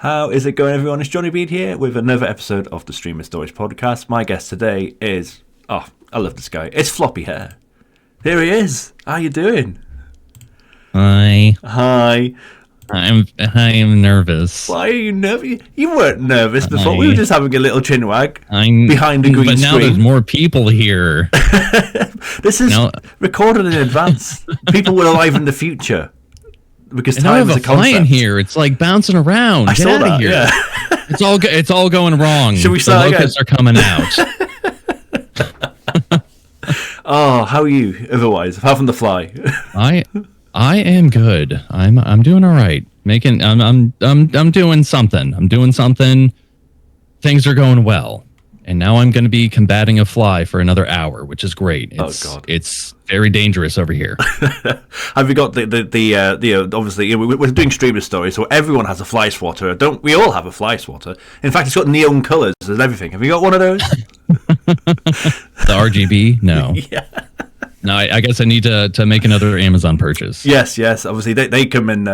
How is it going, everyone? It's Johnny Bead here with another episode of the Streamer Storage Podcast. My guest today is... Oh, I love this guy. It's FloppyHare. Here he is. How you doing? Hi. Hi. I am nervous. Why are you nervous? You weren't nervous before. We were just having a little chin wag behind a green But now screen. there's more people here. This is recorded in advance. People will arrive in the future. Because And I time have is a a fly in concept. here. It's like bouncing around. I Get saw out that, of here. yeah. It's all going wrong. Should we start The locusts are coming out. Oh, how are you otherwise, apart from the fly? I am good. I'm doing all right. I'm doing something. I'm doing something. Things are going well. And now I'm going to be combating a fly for another hour, which is great. God. It's very dangerous over here. Have you got the obviously we're doing streamer stories, so everyone has a fly swatter. Don't we all have a fly swatter? In fact, it's got neon colours and everything. Have you got one of those? The RGB? No. Yeah. No, I guess I need to make another Amazon purchase. Yes. Obviously, they come in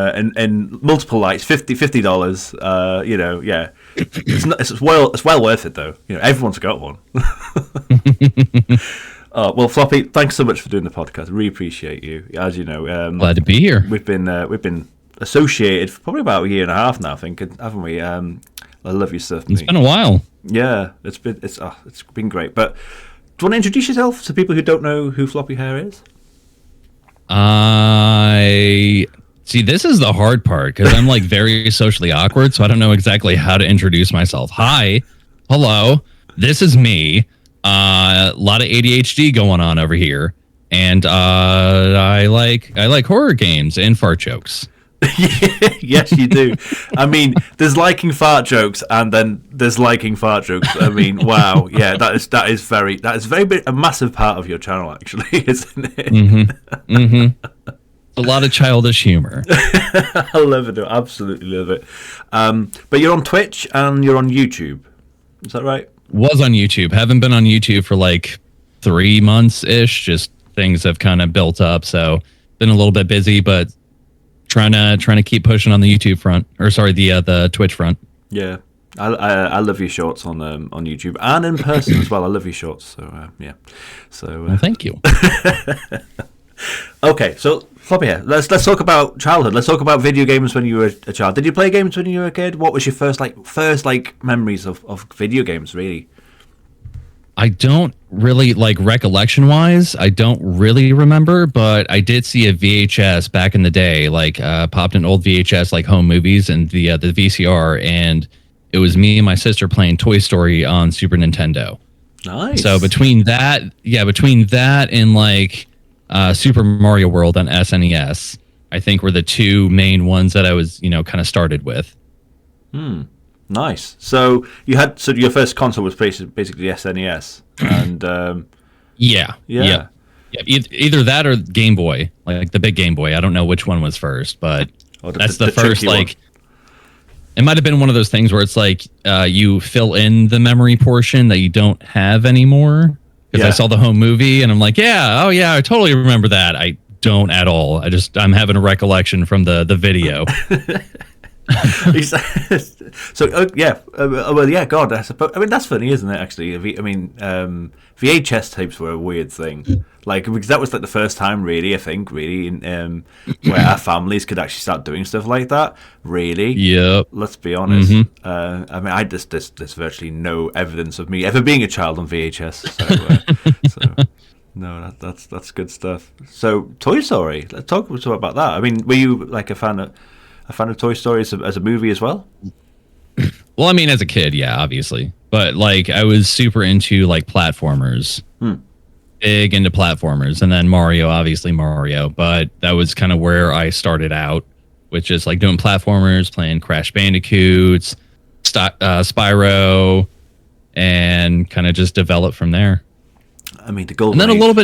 multiple lights, $50. Yeah. It's well worth it though. Everyone's got one. Well, Floppy, thanks so much for doing the podcast. I really appreciate you. As you know, Glad to be here. We've been associated for probably about a year and a half now, I think, haven't we? I love your stuff, mate. It's been a while. Yeah, it's been great. But do you want to introduce yourself to people who don't know who FloppyHare is? See, this is the hard part because I'm like very socially awkward, so I don't know exactly how to introduce myself. Hi, hello, this is me. A lot of ADHD going on over here, and I like horror games and fart jokes. Yes, you do. I mean, there's liking fart jokes, and then there's liking fart jokes. I mean, wow, yeah, that is very a massive part of your channel, actually, isn't it? Mm-hmm. Mm-hmm. A lot of childish humor. I love it. I absolutely love it. But you're on Twitch and you're on YouTube. Is that right? Was on YouTube. Haven't been on YouTube for like 3 months ish. Just things have kind of built up, so been a little bit busy, but trying to keep pushing on the YouTube front, or sorry, the Twitch front. Yeah, I love your shorts on YouTube and in person as well. I love your shorts. So yeah. So Well, thank you. Okay, so FloppyHare, let's talk about childhood. Let's talk about video games when you were a child. Did you play games when you were a kid? What was your first memories of video games? Really? I don't really, recollection wise, I don't really remember, but I did see a VHS back in the day, popped an old VHS, like home movies and the VCR, and it was me and my sister playing Toy Story on Super Nintendo. Nice. So between that and Super Mario World on SNES, I think were the two main ones that I was, kind of started with. Nice. So your first console was basically SNES, and Yeah. Either that or Game Boy, like the big Game Boy. I don't know which one was first, but that's the first one. It might have been one of those things where it's like you fill in the memory portion that you don't have anymore. Because I saw the home movie and I'm like, I totally remember that. I don't at all. I'm having a recollection from the video. God, I suppose. I mean, that's funny, isn't it? Actually, VHS tapes were a weird thing, because that was the first time, really. I think, where our families could actually start doing stuff like that. Really, Yep. Let's be honest. Mm-hmm. There's virtually no evidence of me ever being a child on VHS. So no, that's good stuff. So, Toy Story. Let's talk about that. I mean, were you a fan of Toy Story as a movie as well? Well, I mean, as a kid, yeah, obviously. But I was super into platformers. Big into platformers. And then obviously Mario. But that was kind of where I started out, with just doing platformers, playing Crash Bandicoots, Spyro, and kind of just developed from there. I mean, the golden And then age. a little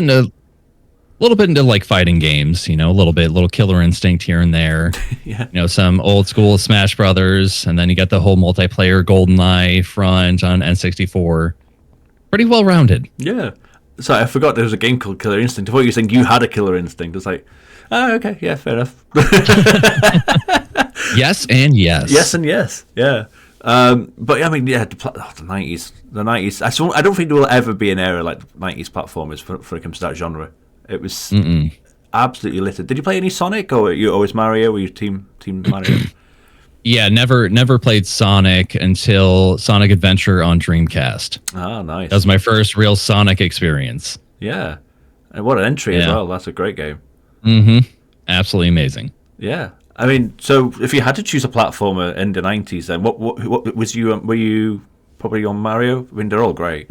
bit into fighting games, a little Killer Instinct here and there. Yeah. Some old school Smash Brothers, and then you got the whole multiplayer GoldenEye front on N64. Pretty well rounded. Yeah. Sorry, I forgot there was a game called Killer Instinct. I thought you were saying you had a Killer Instinct. It's like, oh, okay, yeah, fair enough. Yes and yes. Yes and yes, yeah. But I mean, yeah, the 90s. The 90s. I don't think there will ever be an era like 90s platformers for it comes to that genre. It was absolutely littered. Did you play any Sonic, or were you always Mario? Were you team Mario? Yeah, never played Sonic until Sonic Adventure on Dreamcast. Ah, nice. That was my first real Sonic experience. Yeah, and what an entry as well. That's a great game. Absolutely amazing. Yeah, I mean, so if you had to choose a platformer in the 90s, then what was you? Were you probably on Mario? I mean, they're all great.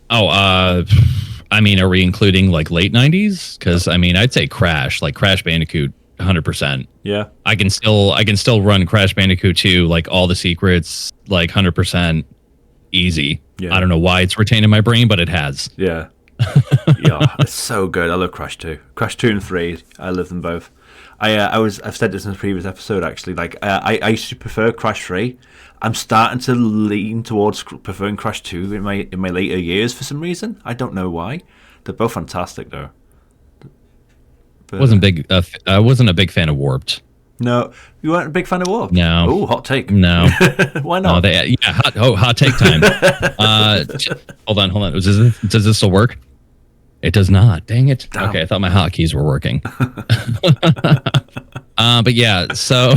Oh, I mean, are we including like late 90s? Because I mean, I'd say Crash, like Crash Bandicoot, 100%. Yeah, I can still run Crash Bandicoot 2, like all the secrets, like 100% easy. Yeah. I don't know why it's retained in my brain, but it has. yeah, yeah. It's so good. I love Crash 2, Crash 2 and 3. I love them both. I've said this in a previous episode actually. Like I used to prefer Crash 3. I'm starting to lean towards preferring Crash 2 in my later years for some reason. I don't know why. They're both fantastic though. But, I wasn't a big fan of Warped. No, you weren't a big fan of Warped? No. Oh, hot take. No. Why not? Hot take time. Hold on. Does this still work? It does not. Dang it. Damn. Okay, I thought my hotkeys were working. But yeah, so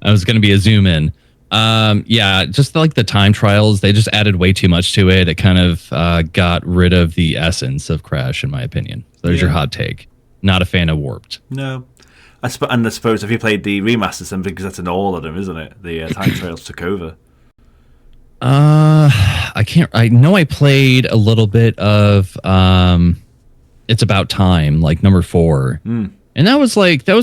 I was going to be a zoom in. Yeah, just like the time trials, they just added way too much to it. It kind of got rid of the essence of Crash, in my opinion. So there's your hot take. Not a fan of Warped. No. And I suppose if you played the remasters, then because that's in all of them, isn't it? The time trials took over. I know I played a little bit of It's About Time, like number 4. And that was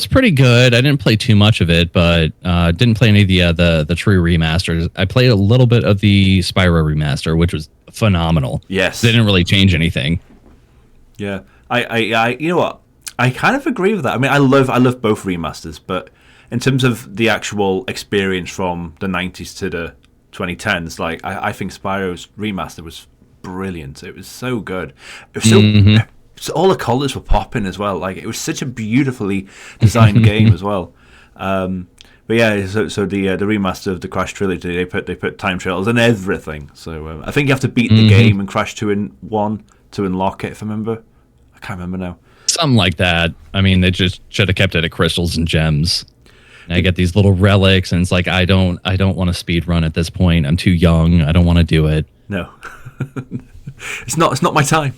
pretty good. I didn't play too much of it, but didn't play any of the true remasters. I played a little bit of the Spyro remaster, which was phenomenal. Yes. They didn't really change anything. Yeah. I you know what? I kind of agree with that. I mean, I love both remasters, but in terms of the actual experience from the 90s to the 2010s, like I think Spyro's remaster was brilliant. It was so good. It was so all the colors were popping as well. Like it was such a beautifully designed game as well. But yeah, so the remaster of the Crash trilogy, they put time trials and everything. So I think you have to beat the game and Crash 2 in 1 to unlock it. If I remember, I can't remember now. Something like that. I mean, they just should have kept it at crystals and gems. And I get these little relics, and it's like I don't want to speed run at this point. I'm too young. I don't want to do it. No, it's not my time.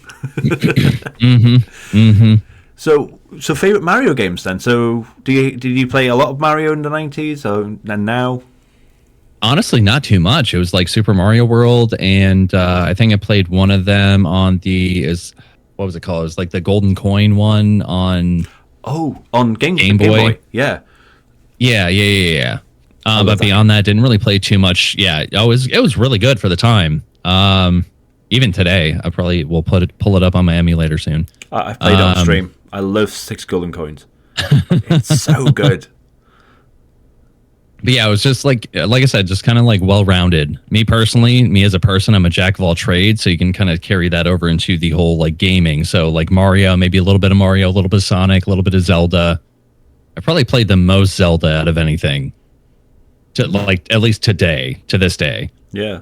So favorite Mario games then. So did you play a lot of Mario in the 90s and now? Honestly, not too much. It was like Super Mario World, and I think I played one of them on what was it called? It was like the Golden Coin one on Game Boy. Yeah. But beyond that, didn't really play too much. Yeah, it was really good for the time. Even today, I probably will pull it up on my emulator soon. I've played it on stream. I love 6 golden coins. It's so good. But yeah, it was just like I said, just kind of like well-rounded. Me personally, me as a person, I'm a jack of all trades, so you can kind of carry that over into the whole like gaming. So like Mario, maybe a little bit of Mario, a little bit of Sonic, a little bit of Zelda. I probably played the most Zelda out of anything. At least to this day. Yeah.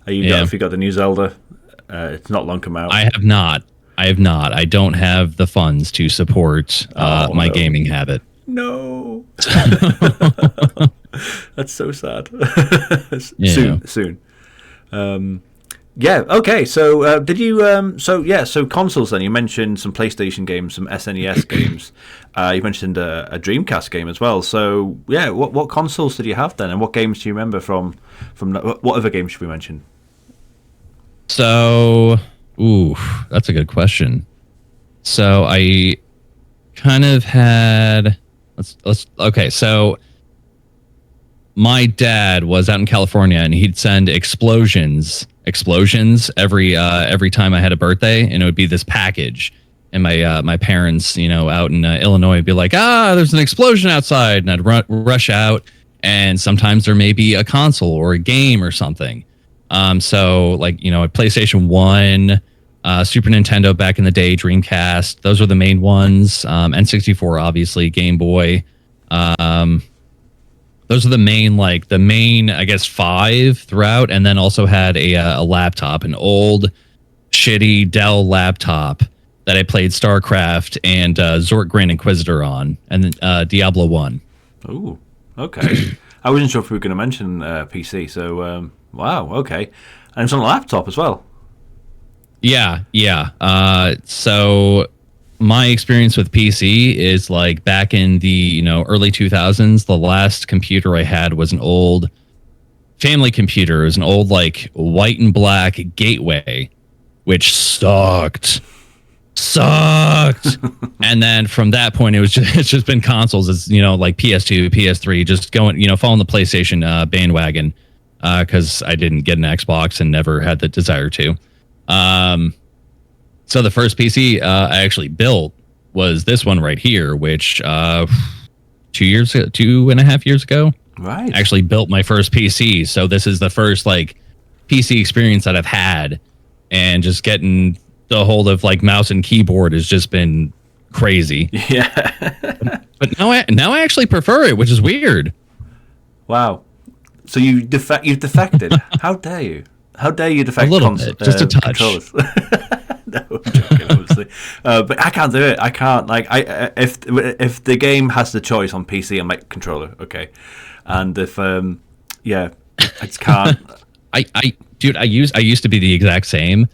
Have you got the new Zelda? It's not long come out. I have not. I don't have the funds to support my gaming habit. No. That's so sad. Soon. Yeah. Okay. So did you? So consoles. Then you mentioned some PlayStation games, some SNES games. You mentioned a Dreamcast game as well. So yeah, what consoles did you have then, and what games do you remember from what other games should we mention? So, that's a good question. So I kind of had. Okay. So my dad was out in California, and he'd send explosions every time I had a birthday, and it would be this package. And my parents, out in Illinois, would be like, there's an explosion outside, and I'd rush out, and sometimes there may be a console or a game or something. So like a PlayStation 1, Super Nintendo back in the day, Dreamcast, those were the main ones. N64, obviously, Game Boy. Those are the main, I guess, 5 throughout, and then also had a laptop, an old, shitty Dell laptop that I played StarCraft and Zork Grand Inquisitor on, and then Diablo 1. Ooh, okay. I wasn't sure if we were going to mention PC, so wow, okay. And it's on a laptop as well. Yeah. So my experience with PC is like back in the early 2000s. The last computer I had was an old family computer. It was an old like white and black Gateway, which sucked. And then from that point, it's just been consoles. It's like PS2, PS3, just going following the PlayStation bandwagon because I didn't get an Xbox and never had the desire to. So the first PC I actually built was this one right here, which 2.5 years ago, right? I actually built my first PC. So this is the first like PC experience that I've had, and just getting the hold of like mouse and keyboard has just been crazy. Yeah. But now I actually prefer it, which is weird. Wow. So you've defected. How dare you? How dare you defect? A little bit, just a touch. No, I'm joking, obviously. But I can't do it. I can't. Like, if the game has the choice on PC, I'm like controller, okay. And if I just can't. Dude, I used to be the exact same,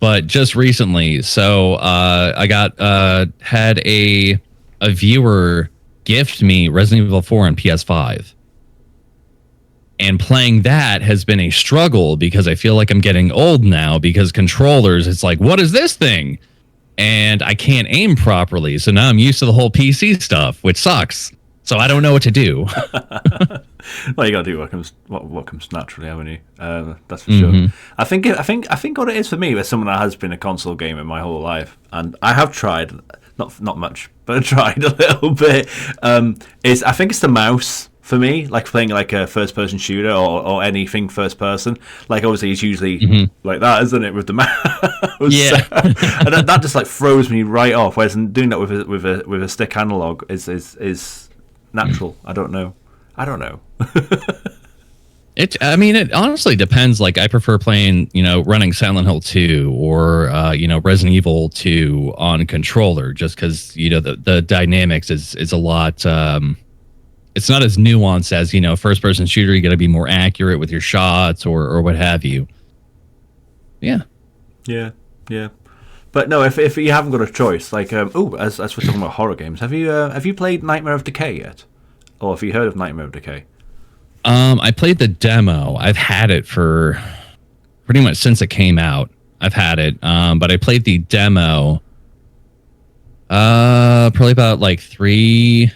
but just recently. So I had a viewer gift me Resident Evil 4 on PS5. And playing that has been a struggle because I feel like I'm getting old now because controllers, it's like, what is this thing? And I can't aim properly. So now I'm used to the whole PC stuff, which sucks. So I don't know what to do. Well, you got to do what comes naturally, haven't you? That's for sure. I think what it is for me, as someone that has been a console gamer my whole life, and I have tried, not much, but I tried a little bit, is I think it's the mouse. For me, like playing like a first-person shooter or anything first-person, like obviously it's usually like that, isn't it, with the mouse? Yeah, and that just like throws me right off. Whereas doing that with a stick analog is natural. I don't know. It honestly depends. Like I prefer playing, running Silent Hill 2 or Resident Evil 2 on controller, just because the dynamics is a lot. It's not as nuanced as first person shooter. You got to be more accurate with your shots or what have you. Yeah. But no, if you haven't got a choice, like as we're talking about horror games, have you played Nightmare of Decay yet, or have you heard of Nightmare of Decay? I played the demo. I've had it for pretty much since it came out. I've had it, but I played the demo. Probably about like 3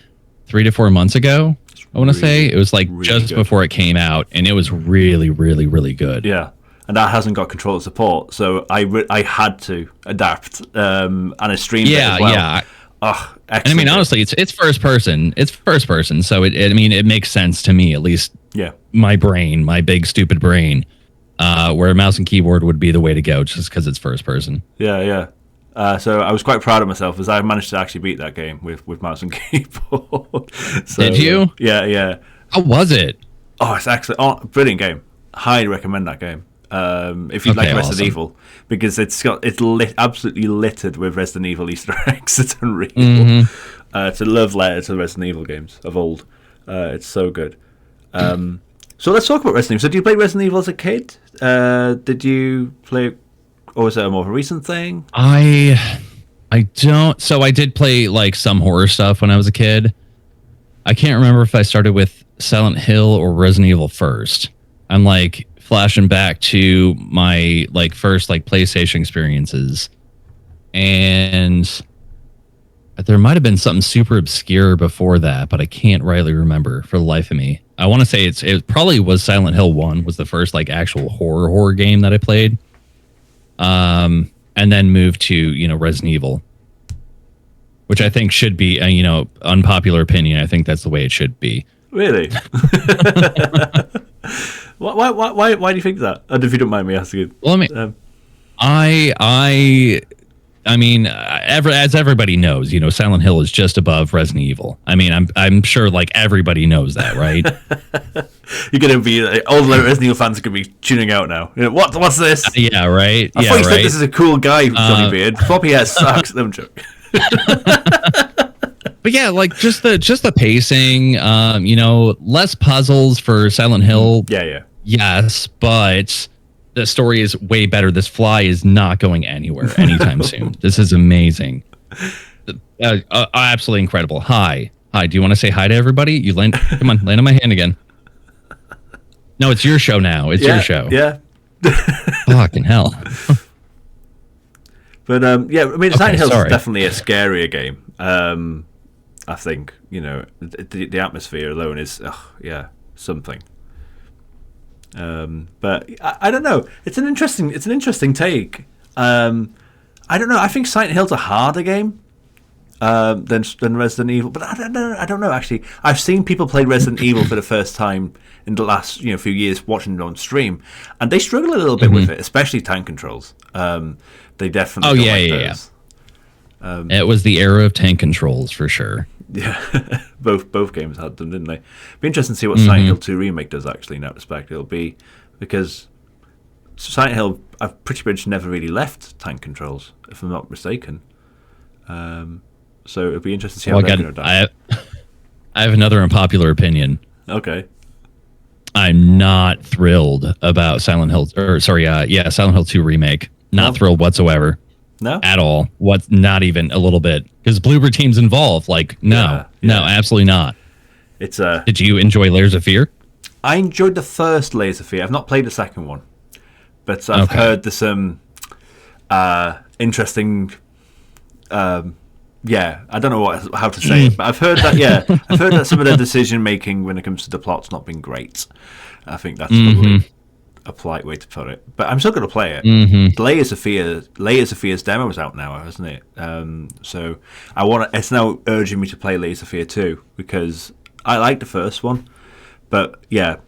to 4 months ago. I want to say it was like really just good. Before it came out, and it was really, really, really good. Yeah, and that hasn't got controller support, so I had to adapt, and I streamed it as well. Yeah. Oh, and I mean, honestly, it's first person. It's first person, so it makes sense to me, at least. Yeah. My big stupid brain, where mouse and keyboard would be the way to go, just because it's first person. Yeah. So I was quite proud of myself as I managed to actually beat that game with mouse and keyboard. So, did you? Yeah. How was it? Oh, it's actually brilliant game. Highly recommend that game. If you like Resident Evil, because it's absolutely littered with Resident Evil Easter eggs. It's unreal. It's a love letter to Resident Evil games of old. It's so good. So let's talk about Resident Evil. So did you play Resident Evil as a kid? Did you play, or was it a more of a recent thing? I don't. So I did play like some horror stuff when I was a kid. I can't remember if I started with Silent Hill or Resident Evil first. I'm like flashing back to my like first like PlayStation experiences, and there might have been something super obscure before that, but I can't rightly remember for the life of me. I want to say it probably was Silent Hill 1 was the first like actual horror game that I played. And then moved to, Resident Evil, which I think should be, unpopular opinion. I think that's the way it should be. Really? Why do you think that? And if you don't mind me asking. Well, I mean, I I mean, as everybody knows, Silent Hill is just above Resident Evil. I mean, I'm sure like everybody knows that, right? You're gonna be all the Resident Evil fans are gonna be tuning out now. What's this? Yeah, right. I thought you said this is a cool guy, Johnny Beard. FloppyHare sucks. No, I'm joking. But yeah, like just the pacing, less puzzles for Silent Hill. Yeah. Yes, but the story is way better. This fly is not going anywhere anytime soon. This is amazing. Absolutely incredible. Hi. Do you want to say hi to everybody? Come on, land on my hand again. No, it's your show now. It's your show. Yeah. Fucking hell. But yeah, I mean, Silent Hill is sorry. definitely a scarier game. I think the atmosphere alone is something. But I don't know. It's an interesting take. I don't know. I think Silent Hill's a harder game than Resident Evil. But I don't know. Actually, I've seen people play Resident Evil for the first time in the last few years, watching it on stream, and they struggle a little bit with it, especially tank controls. They definitely. Oh yeah. It was the era of tank controls for sure. Yeah, both games had them, didn't they? Be interesting to see what Silent Hill 2 remake does actually in that respect. It'll be because Silent Hill, I've pretty much never really left tank controls, if I'm not mistaken. So it'll be interesting to see how they're going to adapt. I have another unpopular opinion. Okay. I'm not thrilled about Silent Hill 2 remake. Not thrilled whatsoever. No? At all. Not even a little bit. Because Bloober Team's involved. Like, no, absolutely not. It's Did you enjoy Layers of Fear? I enjoyed the first Layers of Fear. I've not played the second one, but I've heard there's some interesting. I don't know how to say it, but I've heard that. Yeah, I've heard that some of the decision making when it comes to the plot's not been great. I think that's probably a polite way to put it, but I'm still going to play it. Layers of Fear's demo is out now, hasn't it? So it's now urging me to play Layers of Fear 2 because I like the first one, but yeah,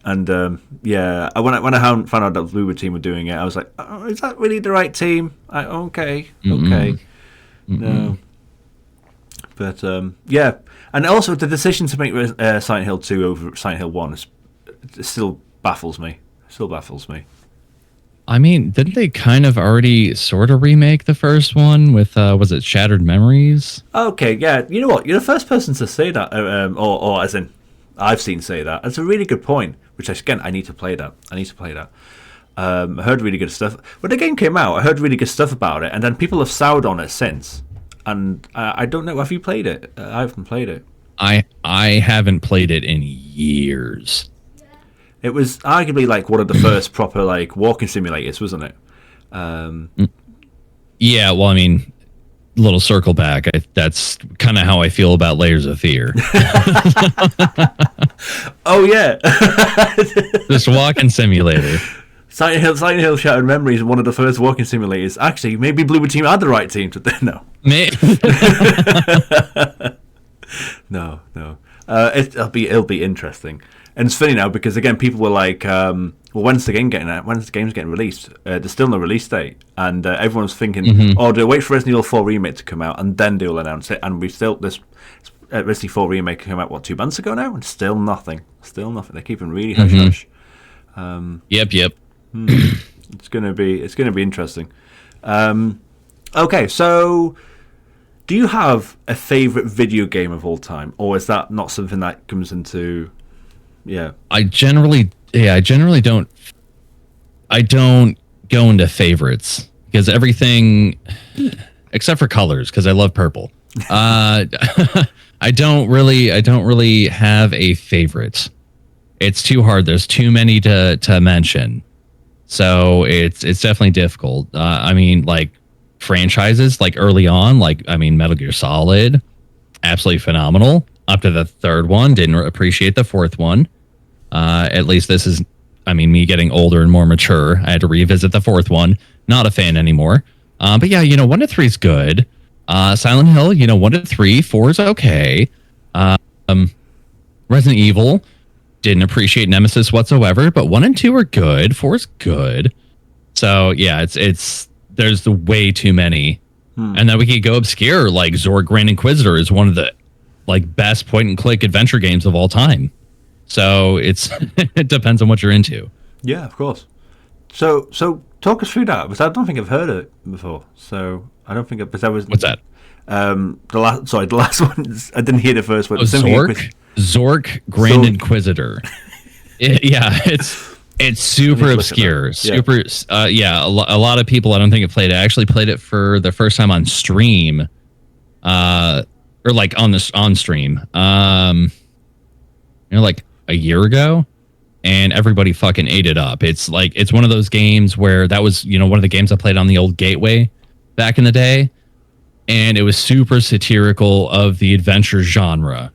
and when I found out that Bloober Team were doing it, I was like, oh, is that really the right team? Okay, no, but yeah, and also the decision to make Silent Hill 2 over Silent Hill 1 still baffles me. I mean, didn't they kind of already sort of remake the first one with, was it Shattered Memories? Okay, yeah. You know what? You're the first person to say that, or as in, I've seen say that. That's a really good point, which, again, I need to play that. I heard really good stuff. When the game came out, I heard really good stuff about it, and then people have soured on it since. And I don't know, have you played it? I haven't played it. I haven't played it in years. It was arguably like one of the first proper like walking simulators, wasn't it? Yeah, well, I mean, little circle back. That's kind of how I feel about Layers of Fear. Oh yeah, this walking simulator. Silent Hill Shattered Memories, one of the first walking simulators. Actually, maybe Bloober Team had the right team to no. No. It'll be interesting. And it's funny now because again, people were like, when's the game getting out? When's the game's getting released? There's still no release date, and everyone's thinking, do they wait for Resident Evil 4 remake to come out and then they'll announce it? And this Resident Evil 4 remake came out 2 months ago now, and still nothing. They're keeping really hush hush. Yep. It's gonna be interesting. Okay, so do you have a favorite video game of all time, or is that not something that comes into? Yeah, I generally don't go into favorites because everything except for colors, because I love purple. I don't really have a favorite. It's too hard. There's too many to mention. So it's definitely difficult. I mean, like franchises, like early on, Metal Gear Solid, absolutely phenomenal. Up to the third one, didn't appreciate the fourth one. At least this is, me getting older and more mature. I had to revisit the fourth one. Not a fan anymore. But yeah, 1 to 3 is good. Silent Hill, 1 to 3, 4 is okay. Resident Evil, didn't appreciate Nemesis whatsoever, but 1 and 2 are good. 4 is good. So yeah, it's there's way too many And then we could go obscure, like Zork Grand Inquisitor is one of the like best point and click adventure games of all time. So it's it depends on what you're into. Yeah, of course. So talk us through that, because I don't think I've heard it before. So I don't think because I was What's that? The last one. I didn't hear the first one. Oh, Zork Grand Inquisitor. Yeah, it's super obscure. Super. Yeah, a lot of people I don't think have played it. I actually played it for the first time on stream, or like on stream. Like a year ago, and everybody fucking ate it up. It's one of those games where that was one of the games I played on the old Gateway back in the day, and it was super satirical of the adventure genre,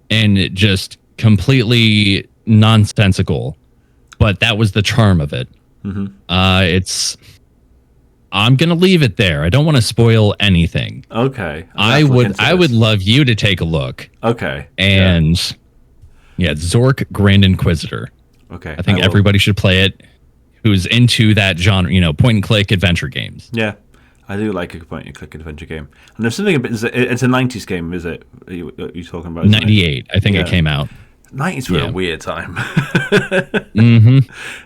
and it just completely nonsensical. But that was the charm of it. I'm gonna leave it there. I don't want to spoil anything. Okay. I would love you to take a look. Okay. And yeah, Zork Grand Inquisitor. Okay. I think everybody should play it who's into that genre, point and click adventure games. Yeah. I do like a point and click adventure game. And there's something it's a 90s game, is it? Are you talking about? 98, I think it came out. 90s were a weird time. Mm-hmm.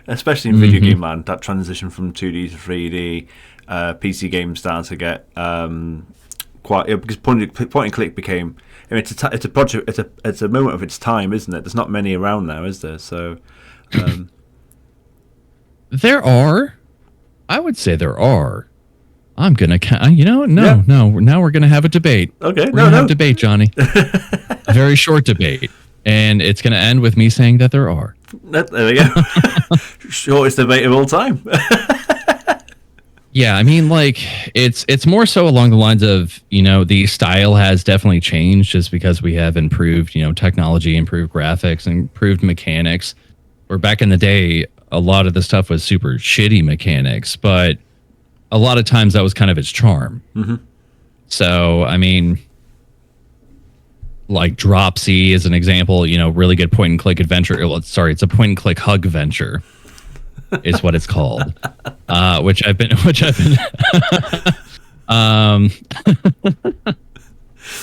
Especially in video game land, that transition from 2D to 3D, PC games started to get quite, because point and click became, I mean, it's a project, it's a moment of its time, isn't it? There's not many around now, is there? So there are. I would say there are. I'm gonna, no. Now we're gonna have a debate. Okay, we're gonna have a debate, Johnny. A very short debate, and it's gonna end with me saying that there are. There we go. Shortest debate of all time. Yeah, I mean, like it's more so along the lines of the style has definitely changed just because we have improved technology, improved graphics, improved mechanics. Where back in the day, a lot of the stuff was super shitty mechanics, but a lot of times that was kind of its charm. Mm-hmm. So, I mean, like Dropsy is an example, really good point and click adventure. It's a point and click hug venture is what it's called. Which I've been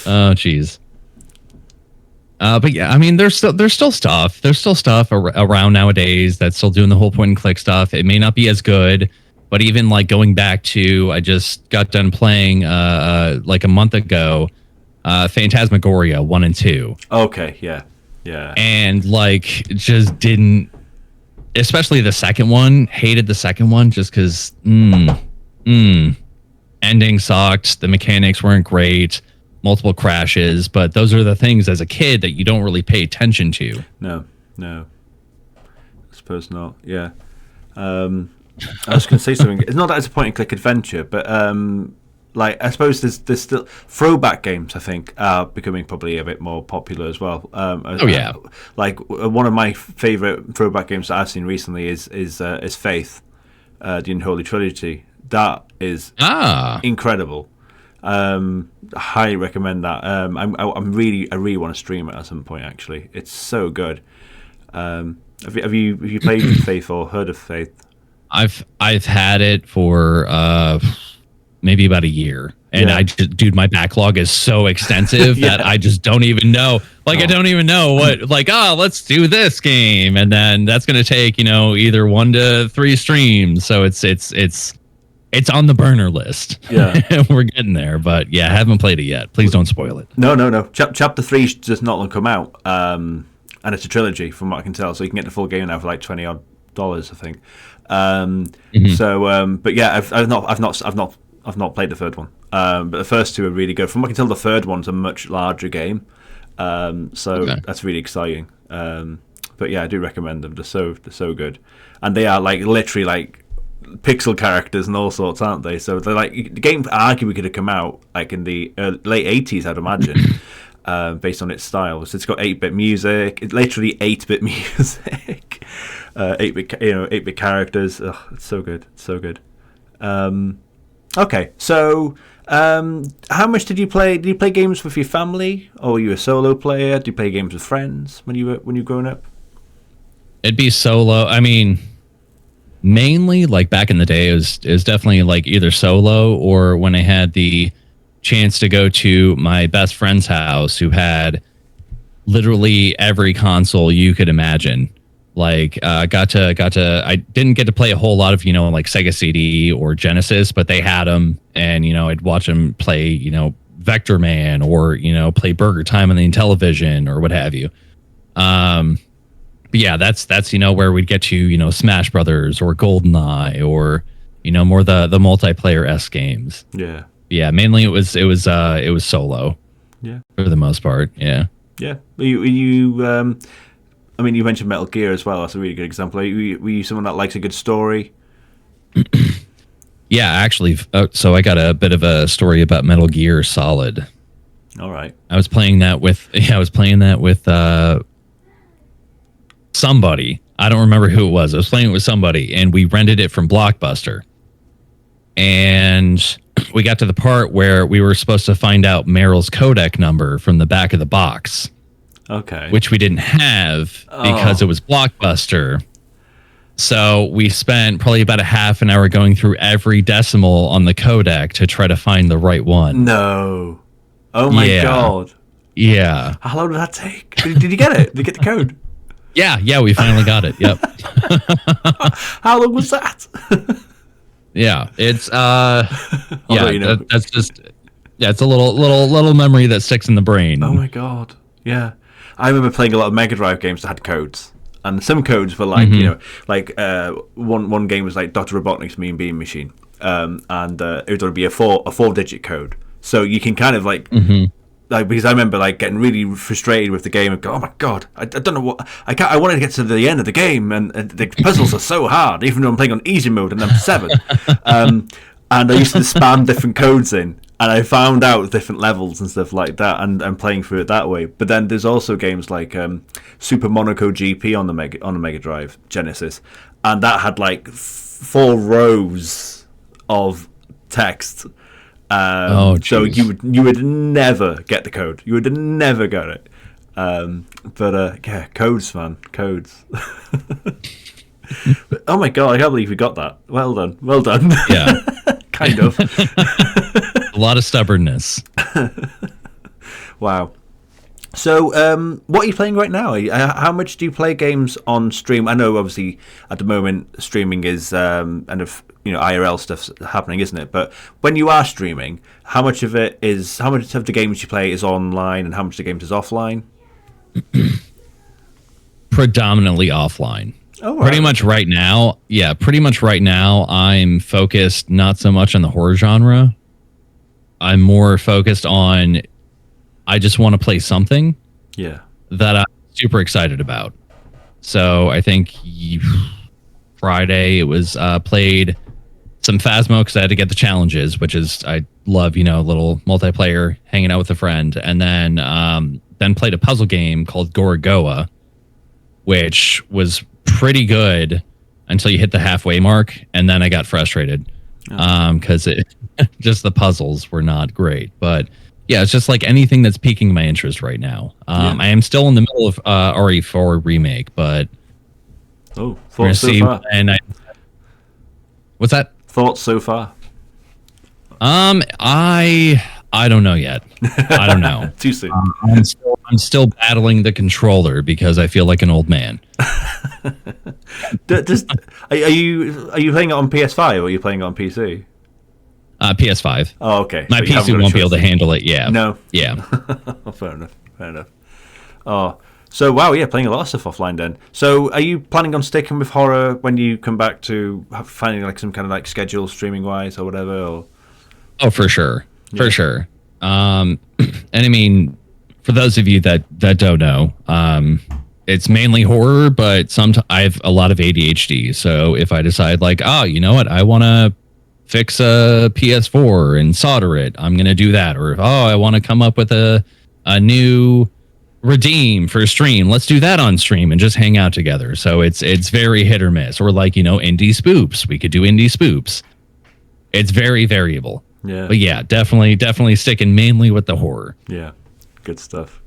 oh geez. But yeah, I mean, there's still stuff around nowadays that's still doing the whole point and click stuff. It may not be as good, but even like going back to, I just got done playing like a month ago, Phantasmagoria 1 and 2. Okay, yeah. And like just didn't, especially the second one, hated the second one just because ending sucked, the mechanics weren't great, multiple crashes, but those are the things as a kid that you don't really pay attention to. No. I suppose not, yeah. I was going to say something. It's not that it's a point and click adventure, but like I suppose there's still throwback games. I think are becoming probably a bit more popular as well. Like one of my favorite throwback games that I've seen recently is Faith, the Unholy Trilogy. That is incredible. Highly recommend that. I really want to stream it at some point. Actually, it's so good. Have you played Faith or heard of Faith? I've had it for maybe about a year, and dude, my backlog is so extensive that I just don't even know. Like, I don't even know what. Like, let's do this game, and then that's gonna take either 1 to 3 streams. So it's on the burner list. Yeah, we're getting there, but yeah, I haven't played it yet. Please don't spoil it. No. Chapter 3 does not long come out, and it's a trilogy from what I can tell. So you can get the full game now for like $20 odd, I think. So, but yeah, I've not played the third one. But the first two are really good. From what I can tell, the third one's a much larger game. That's really exciting. But yeah, I do recommend them. They're so good, and they are like literally like pixel characters and all sorts, aren't they? So they're like, the game arguably could have come out like in the late 80s, I'd imagine. Based on its style. So it's got 8-bit music. It's literally 8-bit music. 8-bit characters. Ugh, it's so good. It's so good. Okay, so how much did you play? Did you play games with your family, or were you a solo player? Did you play games with friends when you were growing up? It'd be solo. I mean, Mainly, like back in the day, it was definitely like either solo or when I had the chance to go to my best friend's house who had literally every console you could imagine. Like got to I didn't get to play a whole lot of, like Sega CD or Genesis, but they had them, and I'd watch them play, Vector Man, or play Burger Time on the Intellivision or what have you. But yeah, that's where we'd get to, Smash Brothers or GoldenEye, or more the multiplayer S games. Yeah. Yeah, mainly it was solo. Yeah. For the most part. Yeah. Yeah. You I mean, you mentioned Metal Gear as well. That's a really good example. Were you someone that likes a good story? Yeah, actually. So I got a bit of a story about Metal Gear Solid. All right. I was playing that with somebody. I don't remember who it was. I was playing it with somebody, and we rented it from Blockbuster. And we got to the part where we were supposed to find out Meryl's codec number from the back of the box. Okay. Which we didn't have because it was Blockbuster. So we spent probably about a half an hour going through every decimal on the codec to try to find the right one. No. Oh my God. Yeah. How long did that take? Did you get it? Did you get the code? Yeah, we finally got it. Yep. How long was that? Yeah, it's Although, that's just it's a little memory that sticks in the brain. Oh my God. Yeah. I remember playing a lot of Mega Drive games that had codes. And some codes were like, one game was like Dr. Robotnik's Mean Bean Machine. And it would be a 4-digit code. So you can kind of like because I remember like getting really frustrated with the game and go, oh my God, I don't know what I wanted to get to the end of the game, and the puzzles are so hard, even though I'm playing on easy mode and I'm 7. And I used to spam different codes in, and I found out different levels and stuff like that, and playing through it that way. But then there's also games like Super Monaco GP on the Mega Drive Genesis, and that had like 4 rows of text. So you would never get the code. You would never get it. But codes, man, codes. Oh my God, I can't believe we got that. Well done. Yeah. Kind of. A lot of stubbornness. Wow. So, what are you playing right now? How much do you play games on stream? I know, obviously, at the moment, streaming is kind of IRL stuff's happening, isn't it? But when you are streaming, how much of the games you play is online, and how much of the games is offline? Predominantly offline. Oh, right. Pretty much right now, I'm focused not so much on the horror genre. I'm more focused on, I just want to play something that I'm super excited about. So I think Friday it was played some Phasmo because I had to get the challenges, which is, I love, little multiplayer, hanging out with a friend. And then played a puzzle game called Gorogoa, which was pretty good until you hit the halfway mark, and then I got frustrated because just the puzzles were not great. But yeah, it's just like anything that's piquing my interest right now. I am still in the middle of RE4 remake, but thoughts so far. What's that? Thoughts so far? I don't know yet. I don't know. Too soon. I'm still battling the controller because I feel like an old man. Are you playing it on PS5 or are you playing it on PC? PS5. Oh, okay. My PC won't be able to handle it. Yeah. No. Yeah. Fair enough. Oh, so wow, yeah, playing a lot of stuff offline then. So are you planning on sticking with horror when you come back to finding like some kind of like schedule streaming wise or whatever? Or? Oh, for sure. For sure. And I mean, for those of you that don't know, it's mainly horror, but sometimes I have a lot of ADHD. So if I decide like, you know what, I want to fix a PS4 and solder it, I'm going to do that. Or I want to come up with a new redeem for stream, let's do that on stream and just hang out together. So it's very hit or miss. Or like, indie spoops, we could do indie spoops. It's very variable. Yeah. But yeah, definitely sticking mainly with the horror. Yeah. Good stuff.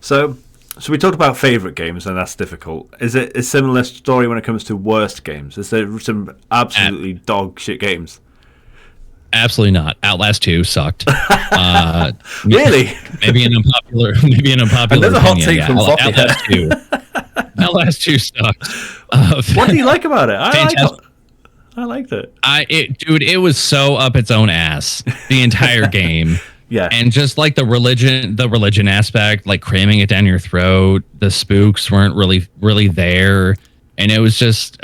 So So we talked about favorite games, and that's difficult. Is it a similar story when it comes to worst games? Is there some absolutely dog shit games? Absolutely not. Outlast 2 sucked. Really? Maybe an unpopular. Maybe an unpopular. Another hot opinion. take Yeah, from Floppy. Outlast 2. Outlast 2 sucked. What do you like about it? Fantastic. I liked it. Dude, it was so up its own ass the entire game. Yeah. And just like the religion aspect, like cramming it down your throat, the spooks weren't really there, and it was just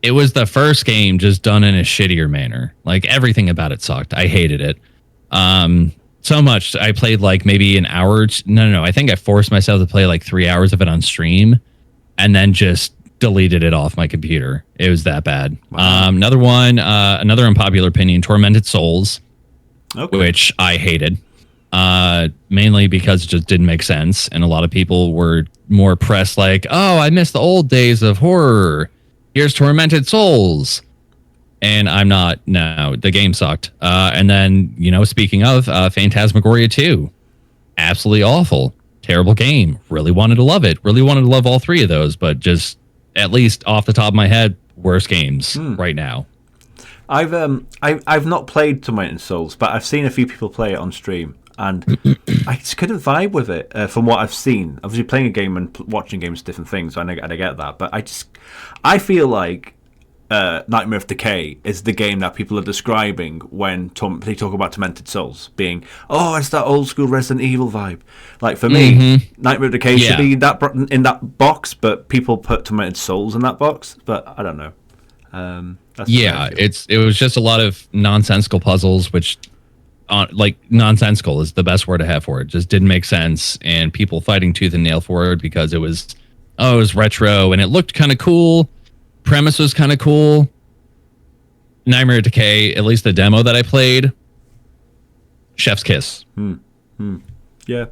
it was the first game just done in a shittier manner. Like everything about it sucked. I hated it. So much I played like maybe an hour. No. I think I forced myself to play like 3 hours of it on stream, and then just deleted it off my computer. It was that bad. Wow. Another one, another unpopular opinion, Tormented Souls, Okay. which I hated, mainly because it just didn't make sense. And a lot of people were more pressed like, oh, I miss the old days of horror. Here's Tormented Souls. And I'm not. No, the game sucked. And then, speaking of Phantasmagoria 2, absolutely awful. Terrible game. Really wanted to love it. Really wanted to love all three of those, but just at least off the top of my head, worst games right now. I've not played Tormented Souls, but I've seen a few people play it on stream, and I just couldn't vibe with it from what I've seen. Obviously, playing a game and watching games is different things, so I get that. But I feel like Nightmare of Decay is the game that people are describing when they talk about Tormented Souls, being, oh, it's that old school Resident Evil vibe. Like for me, Nightmare of Decay should be in that box, but people put Tormented Souls in that box. But I don't know. It was just a lot of nonsensical puzzles, which nonsensical is the best word to have for it. Just didn't make sense, and people fighting tooth and nail for it because it was retro and it looked kind of cool. Premise was kind of cool. Nightmare of Decay, at least the demo that I played, chef's kiss. Yeah,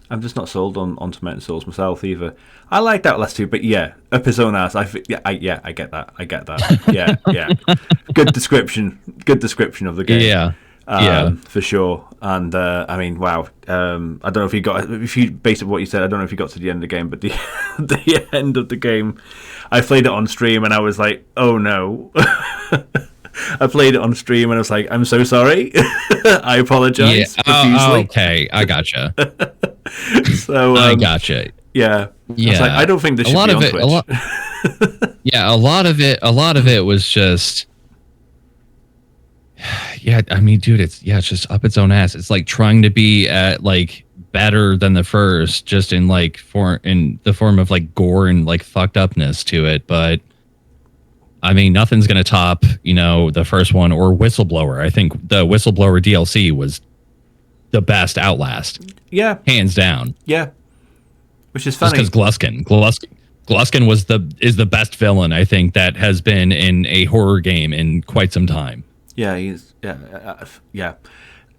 I'm just not sold on Tormented Souls myself either. I liked Outlast 2, but yeah, up his own ass. I get that. Yeah. Good description of the game. Yeah, for sure. And I mean, wow. I don't know if you based on what you said, I don't know if you got to the end of the game, but the end of the game, I played it on stream and I was like, oh no. I played it on stream and I was like, I'm so sorry. I apologize profusely. Okay, I gotcha. So I gotcha. Yeah. I was like, I don't think this should be on Twitch. A lot of it was just. Yeah, I mean, dude, it's just up its own ass. It's like trying to be better than the first, just in in the form of gore and fucked upness to it. But I mean, nothing's gonna top the first one or Whistleblower. I think the Whistleblower DLC was the best Outlast. Yeah, hands down. Yeah, which is funny because Gluskin is the best villain I think that has been in a horror game in quite some time. Yeah, yeah.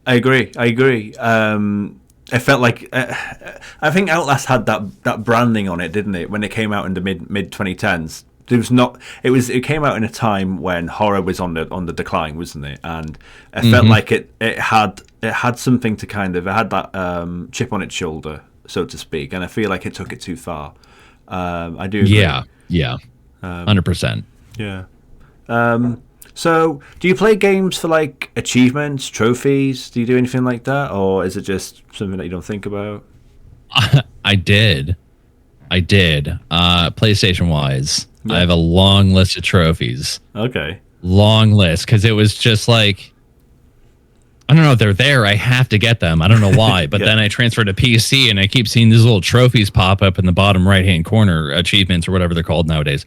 I agree. It felt like I think Outlast had that branding on it, didn't it? When it came out in the mid 2010s, there was not. It came out in a time when horror was on the decline, wasn't it? And it felt like it had something to it had that chip on its shoulder, so to speak. And I feel like it took it too far. I do. Agree. Yeah, 100%. Yeah. So, do you play games for achievements, trophies? Do you do anything like that, or is it just something that you don't think about? I did. PlayStation wise, I have a long list of trophies. Okay. Long list because it was just I don't know if they're there. I have to get them. I don't know why, but then I transferred to PC and I keep seeing these little trophies pop up in the bottom right hand corner, achievements or whatever they're called nowadays.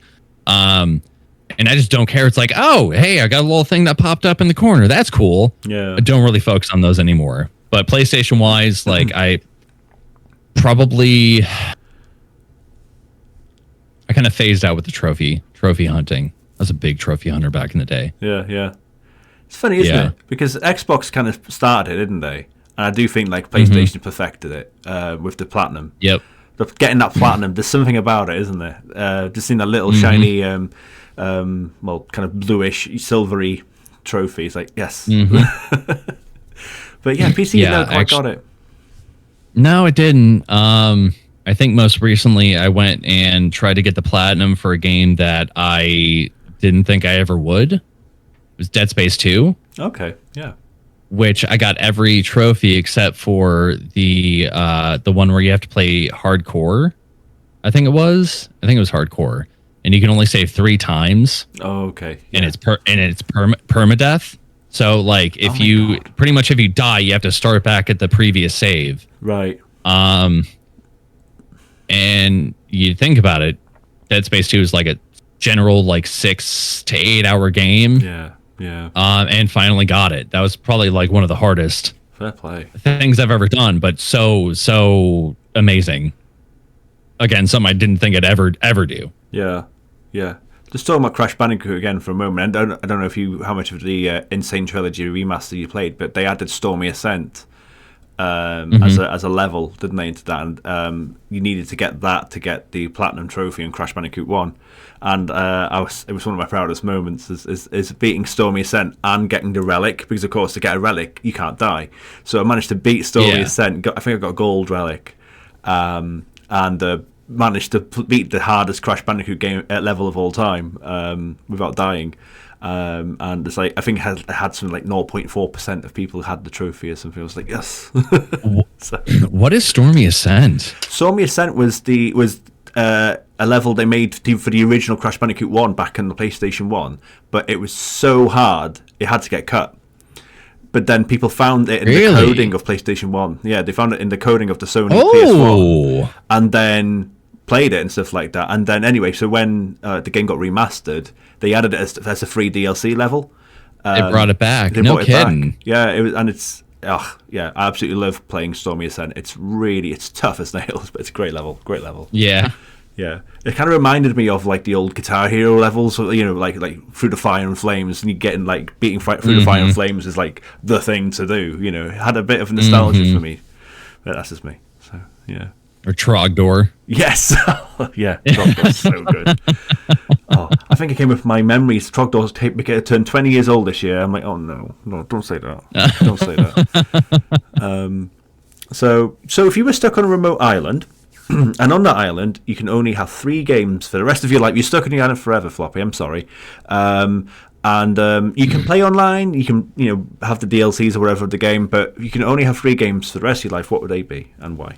And I just don't care. It's like, oh, hey, I got a little thing that popped up in the corner. That's cool. Yeah. I don't really focus on those anymore. But PlayStation wise, I probably I kind of phased out with the trophy hunting. I was a big trophy hunter back in the day. Yeah. It's funny, isn't it? Because Xbox kind of started it, didn't they? And I do think PlayStation perfected it with the platinum. Yep. But getting that platinum, there's something about it, isn't there? Just seeing that little shiny, kind of bluish, silvery trophy. It's like, yes. But yeah, PC never quite got it. No, it didn't. I think most recently I went and tried to get the platinum for a game that I didn't think I ever would. It was Dead Space 2, Okay, yeah. which I got every trophy except for the one where you have to play hardcore. I think it was hardcore, and you can only save 3 times, Oh, okay. and Yeah. it's permadeath. So like Oh if my you God. pretty much if you die, you have to start back at the previous save. Right. And you think about it, Dead Space 2 is like a general like 6 to 8 hour game. Yeah. Yeah. And finally got it. That was probably like one of the hardest Fair play. things I've ever done, but so amazing. Again, something I didn't think I'd ever do. Yeah. Yeah. Just talking about Crash Bandicoot again for a moment. I don't know if how much of the Insane Trilogy remaster you played, but they added Stormy Ascent as a level, didn't they, into that? And you needed to get that to get the platinum trophy in Crash Bandicoot 1. And it was one of my proudest moments is beating Stormy Ascent and getting the relic, because of course to get a relic you can't die. So I managed to beat Stormy Ascent. I think I got a gold relic, and managed to beat the hardest Crash Bandicoot game level of all time without dying. And it's like I think it had something like 0.4% of people had the trophy or something. I was like, yes. So, What is Stormy Ascent? Stormy Ascent was a level they made for the original Crash Bandicoot 1 back on the PlayStation 1, but it was so hard it had to get cut. But then people found it in the coding of PlayStation 1. Yeah, they found it in the coding of the Sony PS1. And then played it and stuff like that. And then anyway, so when the game got remastered, they added it as a free DLC level. They brought it back. They No brought it kidding. back. Yeah, it was, and it's yeah, I absolutely love playing Stormy Ascent. It's tough as nails, but it's a great level. Great level. Yeah. Yeah, it kind of reminded me of like the old Guitar Hero levels, you know, like Through the Fire and Flames, and you getting like beating through the fire and flames is like the thing to do. You know, it had a bit of nostalgia for me, but that's just me. So yeah. Or Trogdor. Yes, yeah, Trogdor's so good. Oh, I think it came with my memories. Trogdor's turned 20 years old this year. I'm like, oh no, don't say that. Don't say that. So if you were stuck on a remote island. And on that island, you can only have 3 games for the rest of your life. You're stuck on the island forever, Floppy. I'm sorry. And you can play online. You can, have the DLCs or whatever of the game, but you can only have 3 games for the rest of your life. What would they be, and why?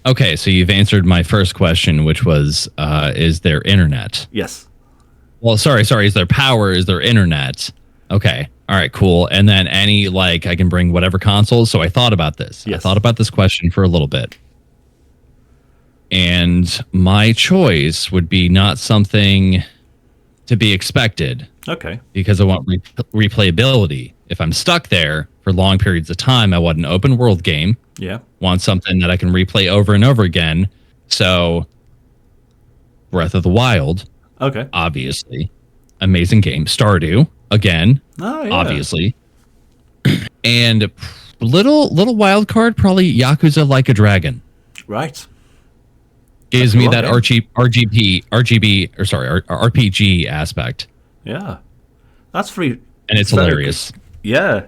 Okay, so you've answered my first question, which was, is there internet? Yes. Well, sorry. Is there power? Is there internet? Okay. All right, cool. And then I can bring whatever consoles. So I thought about this. Yes. I thought about this question for a little bit. And my choice would be not something to be expected. Okay. Because I want replayability. If I'm stuck there for long periods of time, I want an open world game. Yeah. Want something that I can replay over and over again. So, Breath of the Wild. Okay. Obviously. Amazing game. Stardew. Again. Oh, yeah. Obviously. And little wild card, probably Yakuza Like a Dragon. Right. Gives me that RPG aspect. Yeah. That's free. And it's hilarious. Yeah.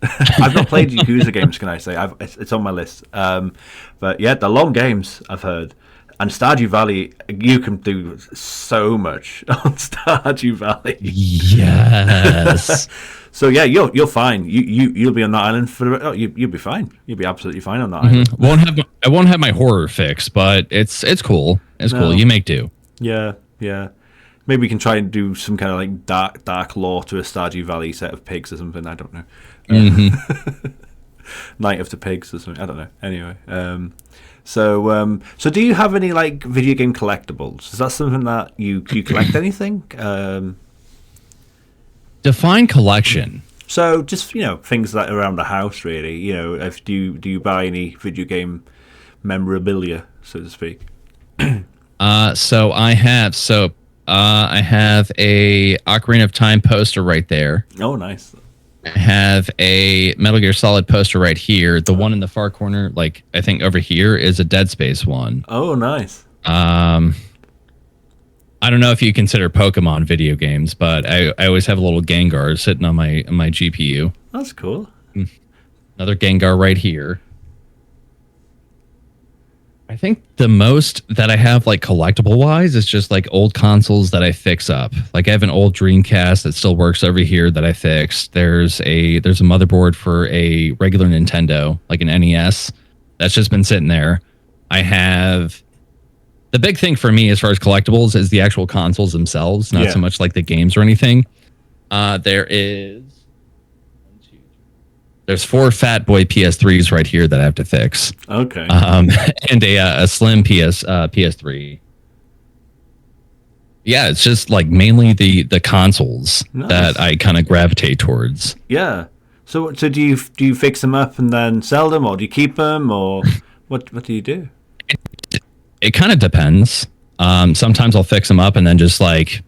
I've not played Yakuza games, can I say? It's on my list. But yeah, they're long games, I've heard. And Stardew Valley, you can do so much on Stardew Valley. Yes. So yeah, you're fine. You'll be on that island for you'll be fine. You'll be absolutely fine on that island. I won't have my horror fix, but it's cool. It's cool. You make do. Yeah. Maybe we can try and do some kind of like dark lore to a Stardew Valley set of pigs or something. I don't know. Night of the Pigs or something. I don't know. Anyway, so do you have any like video game collectibles? Is that something that you collect? Anything? Define collection. So just things that are around the house, really. If do you buy any video game memorabilia, so to speak? So I have a Ocarina of Time poster right there. Oh, nice. I have a Metal Gear Solid poster right here. The one in the far corner, like I think over here, is a Dead Space one. Oh, nice. I don't know if you consider Pokemon video games, but I always have a little Gengar sitting on my GPU. That's cool. Another Gengar right here. I think the most that I have like collectible wise is just like old consoles that I fix up. Like I have an old Dreamcast that still works over here that I fixed. There's a motherboard for a regular Nintendo, like an NES, that's just been sitting there. I have the big thing for me as far as collectibles is the actual consoles themselves, not so much like the games or anything. There's 4 Fat Boy PS3s right here that I have to fix. Okay. And a slim PS3. Yeah, it's just like mainly the consoles that I kind of gravitate towards. Yeah. So do you fix them up and then sell them, or do you keep them, or what do you do? It kind of depends. Sometimes I'll fix them up and then just like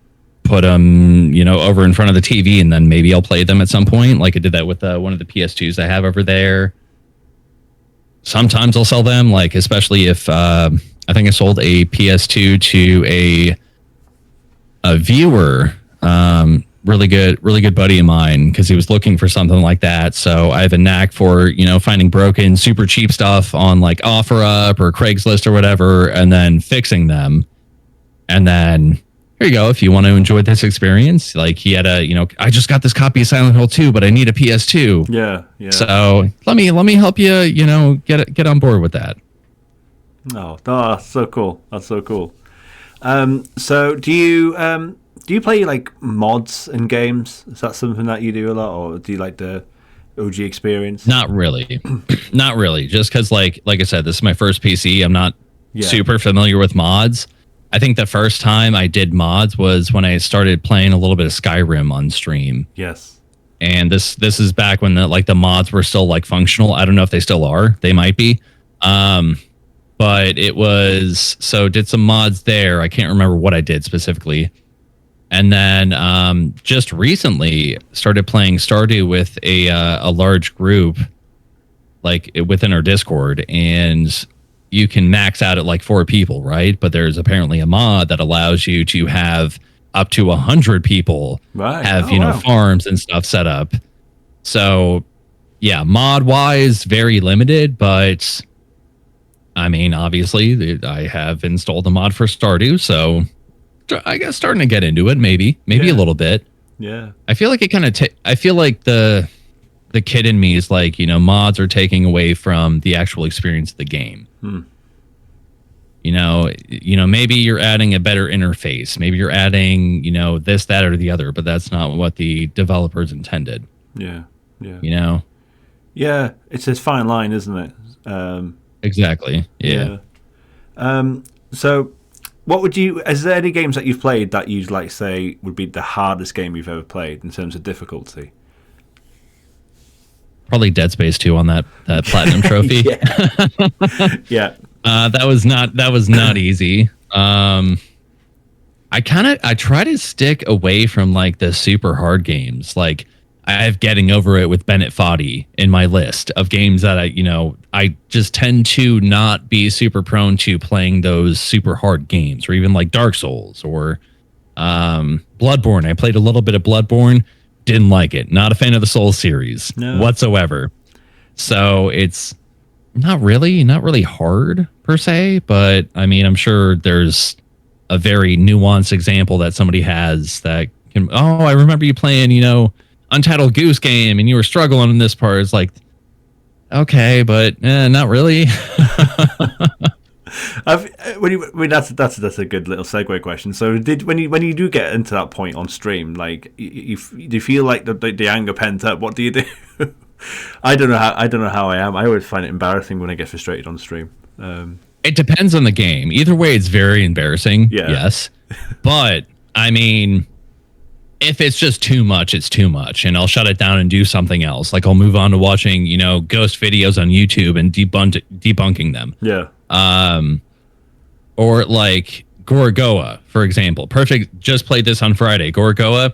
put them, over in front of the TV, and then maybe I'll play them at some point. Like I did that with one of the PS2s I have over there. Sometimes I'll sell them, like especially if I think I sold a PS2 to a viewer, really good buddy of mine, because he was looking for something like that. So I have a knack for finding broken, super cheap stuff on like OfferUp or Craigslist or whatever, and then fixing them, and then. Here you go. If you want to enjoy this experience, like he had I just got this copy of Silent Hill 2, but I need a PS2. Yeah. So let me help you, get on board with that. Oh, that's so cool. That's so cool. So do you play like mods in games? Is that something that you do a lot, or do you like the OG experience? Not really. Not really. Just because like I said, this is my first PC. I'm not super familiar with mods. I think the first time I did mods was when I started playing a little bit of Skyrim on stream. Yes. And this is back when the mods were still like functional. I don't know if they still are. They might be. But it was, so did some mods there. I can't remember what I did specifically. And then just recently started playing Stardew with a large group, like within our Discord, and you can max out at like 4 people, right? But there's apparently a mod that allows you to have up to 100 people have farms and stuff set up. So yeah, mod wise, very limited, but I mean, obviously I have installed a mod for Stardew, so I guess starting to get into it, maybe a little bit. Yeah. I feel like it kind of I feel like the kid in me is like, mods are taking away from the actual experience of the game. Maybe you're adding a better interface. Maybe you're adding, this, that, or the other, but that's not what the developers intended. Yeah. Yeah, it's this fine line, isn't it? Exactly. Yeah. So what would is there any games that you've played that you'd like say would be the hardest game you've ever played in terms of difficulty? Probably Dead Space 2 on that platinum trophy. Yeah. That was not easy. I try to stick away from like the super hard games. Like I have Getting Over It with Bennett Foddy in my list of games that I just tend to not be super prone to playing those super hard games, or even like Dark Souls or Bloodborne. I played a little bit of Bloodborne. Didn't like it. Not a fan of the Souls series whatsoever. So it's not really hard per se, but I mean, I'm sure there's a very nuanced example that somebody has that can, I remember you playing, Untitled Goose Game and you were struggling in this part. It's like, okay, but not really. That's a good little segue question. So, when you do get into that point on stream, like do you feel like the anger pent up? What do you do? I don't know how I am. I always find it embarrassing when I get frustrated on stream. It depends on the game. Either way, it's very embarrassing. Yeah. Yes, but I mean, if it's just too much, it's too much, and I'll shut it down and do something else. Like I'll move on to watching, ghost videos on YouTube and debunking them. Yeah. Or like Gorogoa, for example. Perfect. Just played this on Friday. Gorogoa,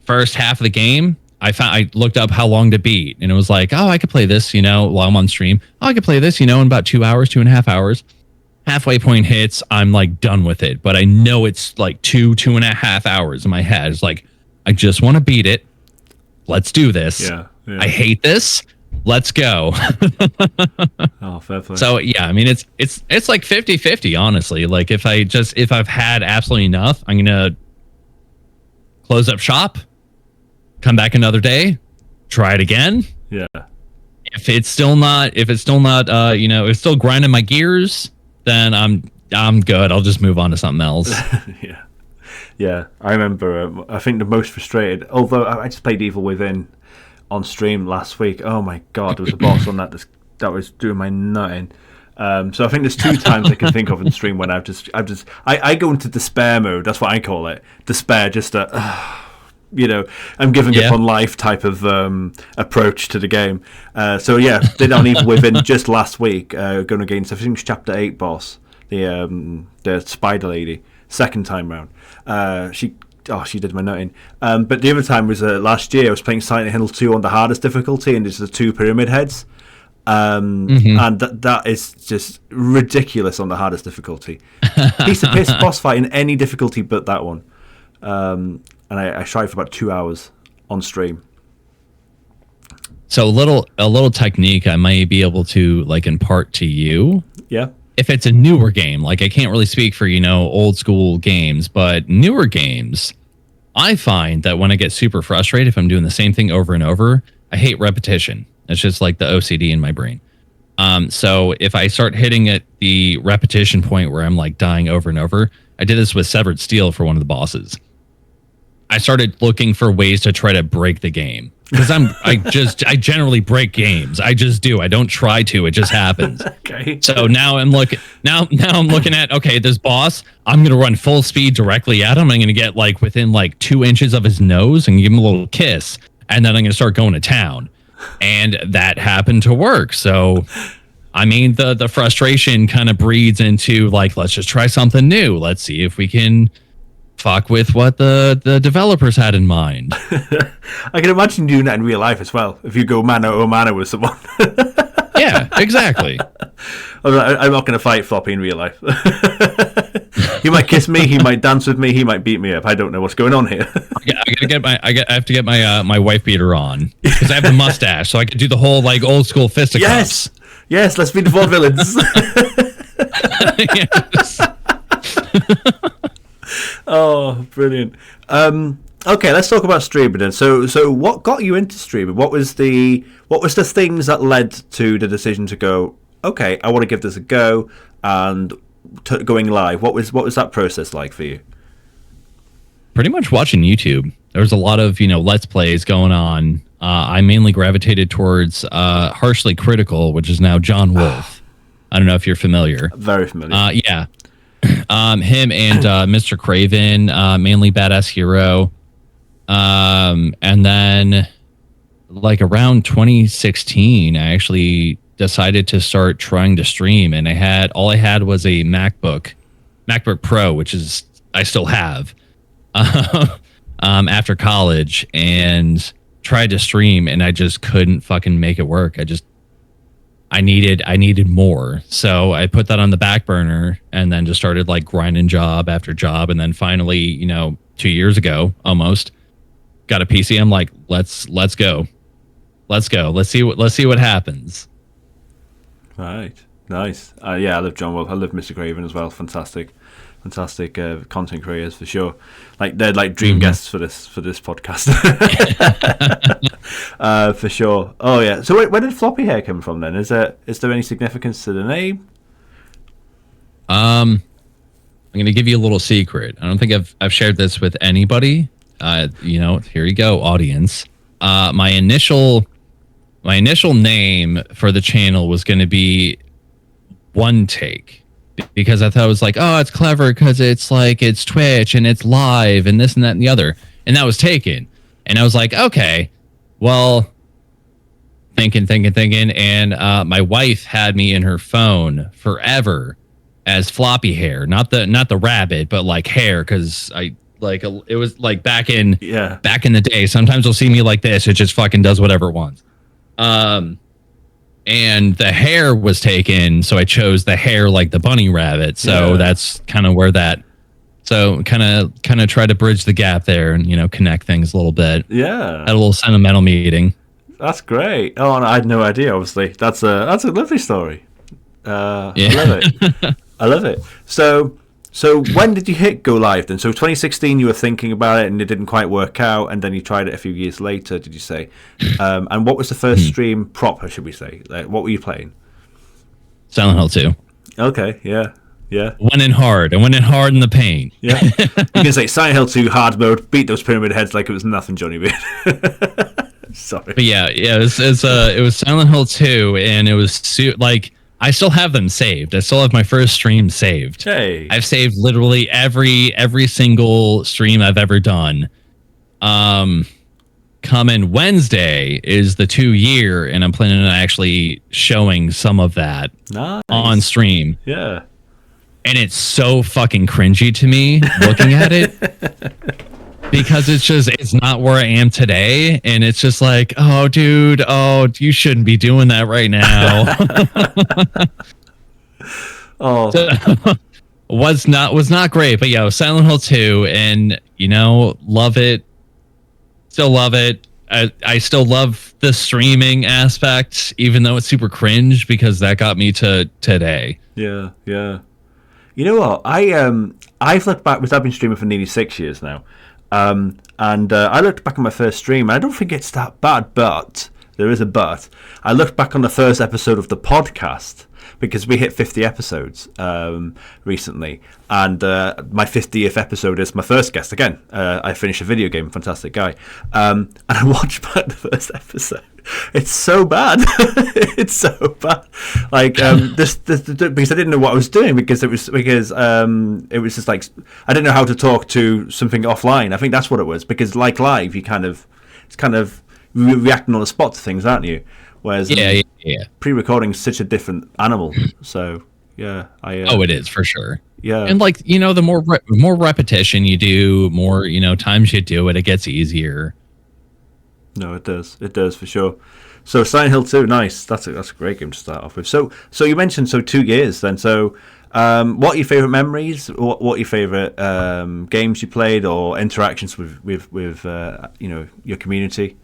first half of the game, I looked up how long to beat, and it was like, I could play this, while I'm on stream. I could play this, in about 2 hours, 2.5 hours. Halfway point hits, I'm like done with it, but I know it's like 2.5 hours in my head. It's like, I just want to beat it. Let's do this. Yeah. I hate this. let's go. Oh, fair play. So yeah, I mean it's like 50-50, honestly. Like if I've had absolutely enough, I'm gonna close up shop, come back another day, try it again. Yeah. If it's still not if it's still grinding my gears, then I'm good. I'll just move on to something else. Yeah. Yeah. I remember I think the most frustrated, although I just played Evil Within on stream last week. Oh my god, there was a boss on that was doing my nutting. So I think there's 2 times I can think of in stream when I go into despair mode. That's what I call it. Despair, just I'm giving up on life type of approach to the game. So yeah, did on Evil Within just last week, going against I think it's chapter 8 boss, the spider lady, second time round. She did my nutting. But the other time was last year. I was playing Silent Hill 2 on the hardest difficulty, and there's the 2 pyramid heads. And that is just ridiculous on the hardest difficulty. Piece of piss boss fight in any difficulty but that one. And I tried for about 2 hours on stream. So a little technique I might be able to like impart to you. Yeah. If it's a newer game, like I can't really speak for, old school games, but newer games, I find that when I get super frustrated, if I'm doing the same thing over and over, I hate repetition. It's just like the OCD in my brain. So if I start hitting at the repetition point where I'm like dying over and over, I did this with Severed Steel for one of the bosses. I started looking for ways to try to break the game. Because I generally break games. I just do. I don't try to. It just happens. Okay. So now I'm looking at, okay, this boss, I'm gonna run full speed directly at him. I'm gonna get like within like 2 inches of his nose and give him a little kiss, and then I'm gonna start going to town. And that happened to work. So I mean the frustration kind of breeds into like, let's just try something new. Let's see if we can fuck with what the developers had in mind. I can imagine doing that in real life as well. If you go mano a mano with someone. Yeah, exactly. I'm not going to fight Floppy in real life. He might kiss me. He might dance with me. He might beat me up. I don't know what's going on here. I have to get my wife beater on because I have the mustache, so I could do the whole like old school fisticuffs. Yes. Let's be the vaudevillains. Oh, brilliant. Okay, let's talk about streaming then. So what got you into streaming? What was the things that led to the decision to go, okay, I want to give this a go, and going live? What was that process like for you? Pretty much watching YouTube. There was a lot of let's plays going on. I mainly gravitated towards Harshly Critical, which is now John Wolf. I don't know if you're familiar. Very familiar. Yeah. Him and Mr. Craven, mainly Badass Hero. And then like around 2016, I actually decided to start trying to stream, and all I had was a MacBook Pro, which is I still have after college, and tried to stream, and I just couldn't fucking make it work. I needed more. So I put that on the back burner and then just started like grinding job after job. And then finally, 2 years ago, almost got a PC. I'm like, let's go. Let's see what happens. Right. Nice. Yeah, I love John Wolf. I love Mr. Craven as well. Fantastic content creators for sure. Like they're like dream guests for this podcast. For sure. Oh yeah. So where did FloppyHare come from then? Is there any significance to the name? I'm gonna give you a little secret. I don't think I've shared this with anybody. Here you go, audience. My initial name for the channel was gonna be One Take, because I thought it was like, oh, it's clever because it's like it's Twitch and it's live and this and that and the other, and that was taken. And I was like, okay, well, thinking, and my wife had me in her phone forever as FloppyHare, not the rabbit, but like hair, because it was like back in the day. Sometimes you'll see me like this, it just fucking does whatever it wants. And the hair was taken, so I chose the hair like the bunny rabbit. So that's kind of where that. So kind of try to bridge the gap there and connect things a little bit. Yeah, had a little sentimental meeting. That's great. Oh, no, I had no idea. Obviously, that's a lovely story. I love it. I love it. So when did you hit go live then? So 2016, you were thinking about it and it didn't quite work out, and then you tried it a few years later. Did you say? And what was the first stream proper? Should we say? Like, what were you playing? Silent Hill 2. Okay. Yeah. Yeah. Went in hard. I went in hard in the paint. Yeah. You can say Silent Hill 2 hard mode, beat those pyramid heads like it was nothing, Johnny B. Sorry. But yeah, it was Silent Hill 2, and it was like I still have them saved. I still have my first stream saved. Hey. I've saved literally every single stream I've ever done. Coming Wednesday is the 2-year, and I'm planning on actually showing some of that on stream. Yeah. And it's so fucking cringy to me looking at it because it's not where I am today. And it's just like, oh, dude, you shouldn't be doing that right now. Was not great. But yeah, Silent Hill 2, and love it. Still love it. I still love the streaming aspect, even though it's super cringe, because that got me to today. Yeah, yeah. You know what? I've looked back, because I've been streaming for nearly 6 years now, and I looked back on my first stream, and I don't think it's that bad, but there is a but. I looked back on the first episode of the podcast, because we hit 50 episodes recently, and my 50th episode is my first guest again. I finished a video game, fantastic guy, and I watched back the first episode. It's so bad. It's so bad. Like this because I didn't know what I was doing, because it was just like I didn't know how to talk to something offline. I think that's what it was, because like live, it's kind of reacting on the spot to things, aren't you? Whereas pre-recording is such a different animal. So yeah, it is for sure. Yeah, and like the more repetition you do, more times you do it, it gets easier. No, it does for sure. So Silent Hill 2, nice. That's a great game to start off with. So you mentioned 2 years then. So what are your favorite memories? What are your favorite games you played, or interactions with your community?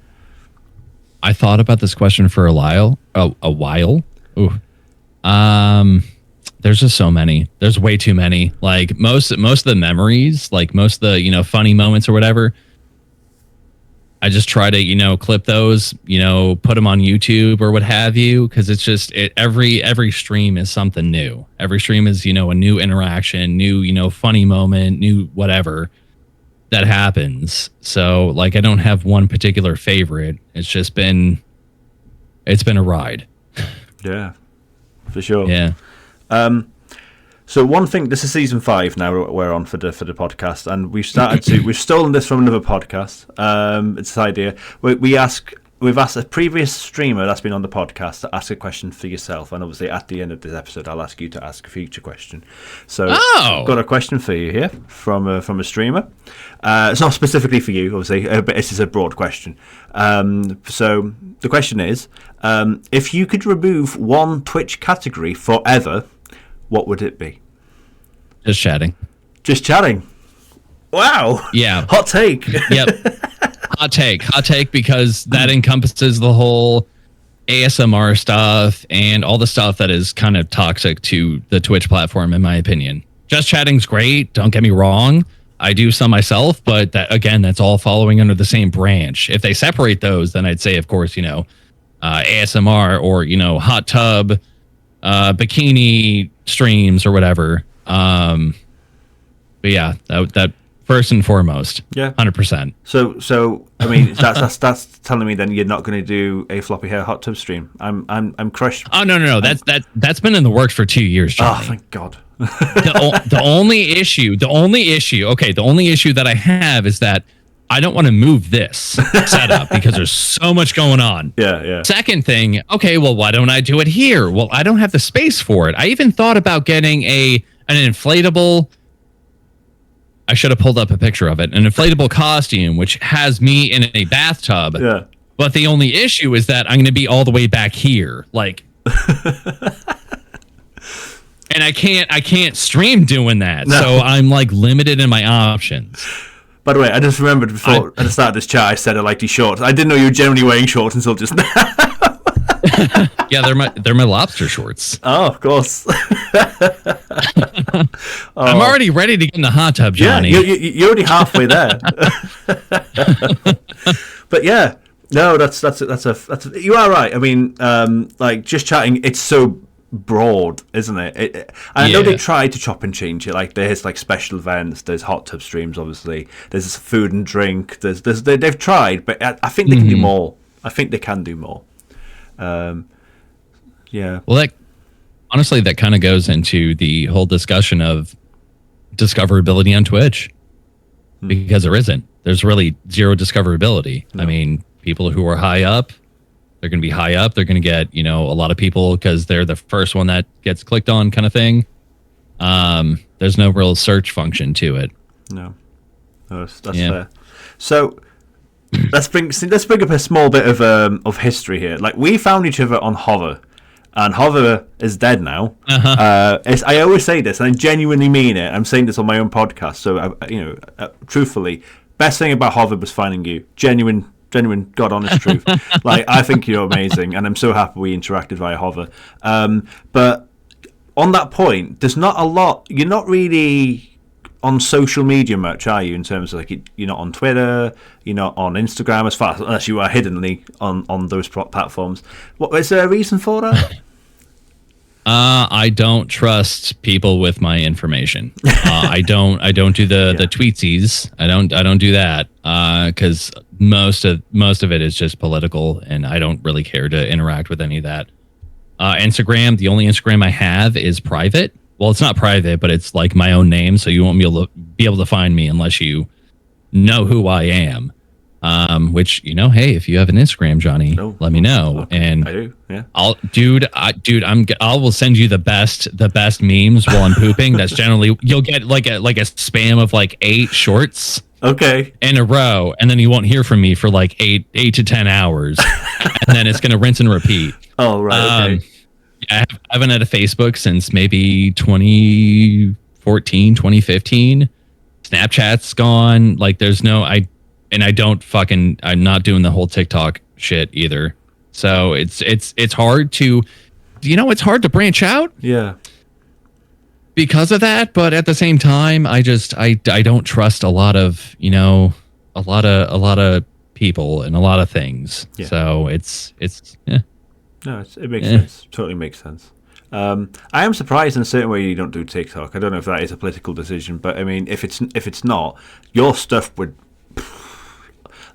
I thought about this question for a while. Ooh. There's just so many. There's way too many. Like most of the memories, like most of the funny moments or whatever, I just try to clip those, put them on YouTube or what have you, because it's just every stream is something new. Every stream is a new interaction, new funny moment, new whatever that happens. So like I don't have one particular favorite. It's been a ride. Yeah, for sure. Yeah. So one thing, this is season 5 now we're on for the podcast, and we've stolen this from another podcast. It's this idea. We've asked a previous streamer that's been on the podcast to ask a question for yourself, and obviously at the end of this episode, I'll ask you to ask a future question. So I've got a question for you here from a streamer. It's not specifically for you, obviously, but this is a broad question. So the question is, if you could remove one Twitch category forever, what would it be? Just chatting. Just chatting. Wow. Yeah. Hot take. Yep. Hot take, because that encompasses the whole ASMR stuff and all the stuff that is kind of toxic to the Twitch platform, in my opinion. Just chatting's great. Don't get me wrong. I do some myself, but that's all following under the same branch. If they separate those, then I'd say, of course, ASMR or, hot tub, bikini streams or whatever. But yeah, that first and foremost. Yeah. 100%. So I mean, that's telling me then you're not going to do a FloppyHare hot tub stream. I'm crushed. Oh no. That's been in the works for 2 years, Johnny. Oh, thank God. the only issue that I have is that I don't want to move this setup because there's so much going on. Yeah. Second thing, okay, well, why don't I do it here? Well, I don't have the space for it. I even thought about getting an inflatable. I should have pulled up a picture of it. An inflatable costume, which has me in a bathtub. Yeah. But the only issue is that I'm going to be all the way back here, like. And I can't stream doing that, no. So I'm like limited in my options. By the way, I just remembered before at the start of this chat, I said I liked your shorts. I didn't know you were generally wearing shorts until just now. Yeah, they're my lobster shorts. Oh, of course. I'm already ready to get in the hot tub, Johnny. Yeah, you're already halfway there. But yeah, no, that's you are right. I mean, like just chatting, it's so broad, isn't it? And I know they tried to chop and change it. Like there's like special events, there's hot tub streams, obviously. There's food and drink. They've tried, but I think they can do more. I think they can do more. Yeah. Well, honestly, that kind of goes into the whole discussion of discoverability on Twitch, because there isn't. There's really zero discoverability. No. I mean, people who are high up, they're going to be high up. They're going to get, a lot of people because they're the first one that gets clicked on, kind of thing. There's no real search function to it. No, that's fair. So let's bring up a small bit of history here. Like we found each other on Hover. And Hover is dead now. I always say this, and I genuinely mean it. I'm saying this on my own podcast. So, truthfully, best thing about Hover was finding you. Genuine, God honest truth. Like, I think you're amazing, and I'm so happy we interacted via Hover. But on that point, there's not a lot. You're not really on social media much, are you? In terms of like, you're not on Twitter, you're not on Instagram, unless you are hiddenly on those platforms. What is there a reason for that? I don't trust people with my information. I don't do the tweetsies. I don't do that because most of it is just political, and I don't really care to interact with any of that. Instagram, the only Instagram I have is private. Well, it's not private, but it's like my own name, so you won't be able to find me unless you know who I am. Which, hey, if you have an Instagram, Johnny, let me know. Okay. And I do, yeah. I will send you the best memes while I'm pooping. That's generally, you'll get like a spam of like 8 shorts. Okay. In a row, and then you won't hear from me for like 8 to 10 hours, and then it's gonna rinse and repeat. Oh, right. Okay. I haven't had a Facebook since maybe 2014, 2015. Snapchat's gone. Like there's no, I'm not doing the whole TikTok shit either. So it's hard to, it's hard to branch out. Yeah. Because of that. But at the same time, I don't trust a lot of, a lot of people and a lot of things. Yeah. So it's No, it makes sense. Totally makes sense. I am surprised in a certain way you don't do TikTok. I don't know if that is a political decision, but I mean, if it's not, your stuff would.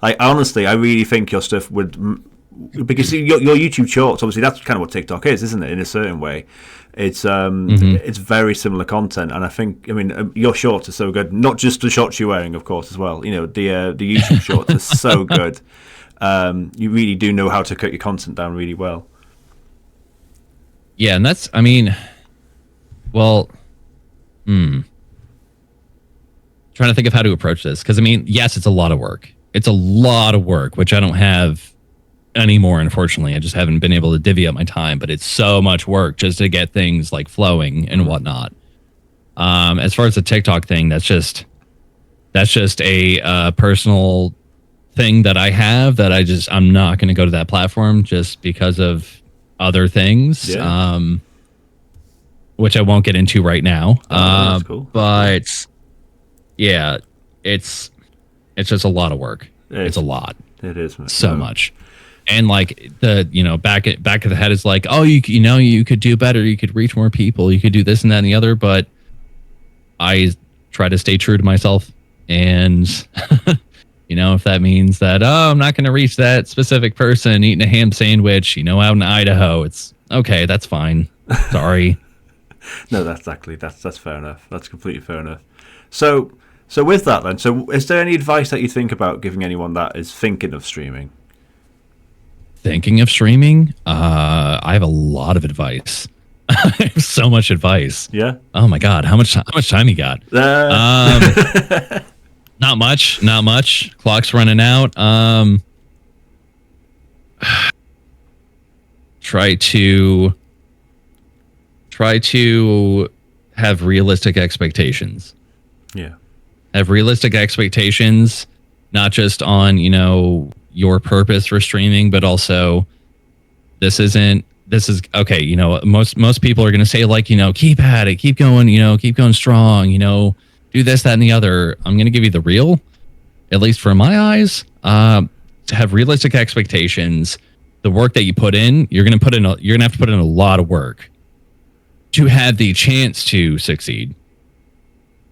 Like honestly, I really think your stuff would, because your YouTube shorts, obviously, that's kind of what TikTok is, isn't it? In a certain way, it's it's very similar content, and I think, your shorts are so good. Not just the shorts you're wearing, of course, as well. The YouTube shorts are so good. You really do know how to cut your content down really well. Yeah, and that's, trying to think of how to approach this. Because, yes, it's a lot of work. It's a lot of work, which I don't have anymore, unfortunately. I just haven't been able to divvy up my time. But it's so much work just to get things, like, flowing and whatnot. As far as the TikTok thing, that's just a personal thing that I have that I'm not going to go to that platform just because of other things, which I won't get into right now. That's cool. But yeah, it's just a lot of work. It's a lot. It is, man. So much. And like back of the head is like, oh, you could do better. You could reach more people. You could do this and that and the other. But I try to stay true to myself. And if that means that, I'm not going to reach that specific person eating a ham sandwich, out in Idaho, it's okay. That's fine. Sorry. No, that's fair enough. That's completely fair enough. So with that then, is there any advice that you think about giving anyone that is thinking of streaming? Thinking of streaming? I have a lot of advice. I have so much advice. Yeah. Oh my God. How much time you got? Not much. Clock's running out. Try to have realistic expectations. Yeah. Have realistic expectations, not just on, your purpose for streaming, but also this is okay. Most people are going to say like, keep at it, keep going, keep going strong, do this, that, and the other. I'm going to give you the real, at least for my eyes, to have realistic expectations. The work that you put in, you're going to have to put in a lot of work to have the chance to succeed.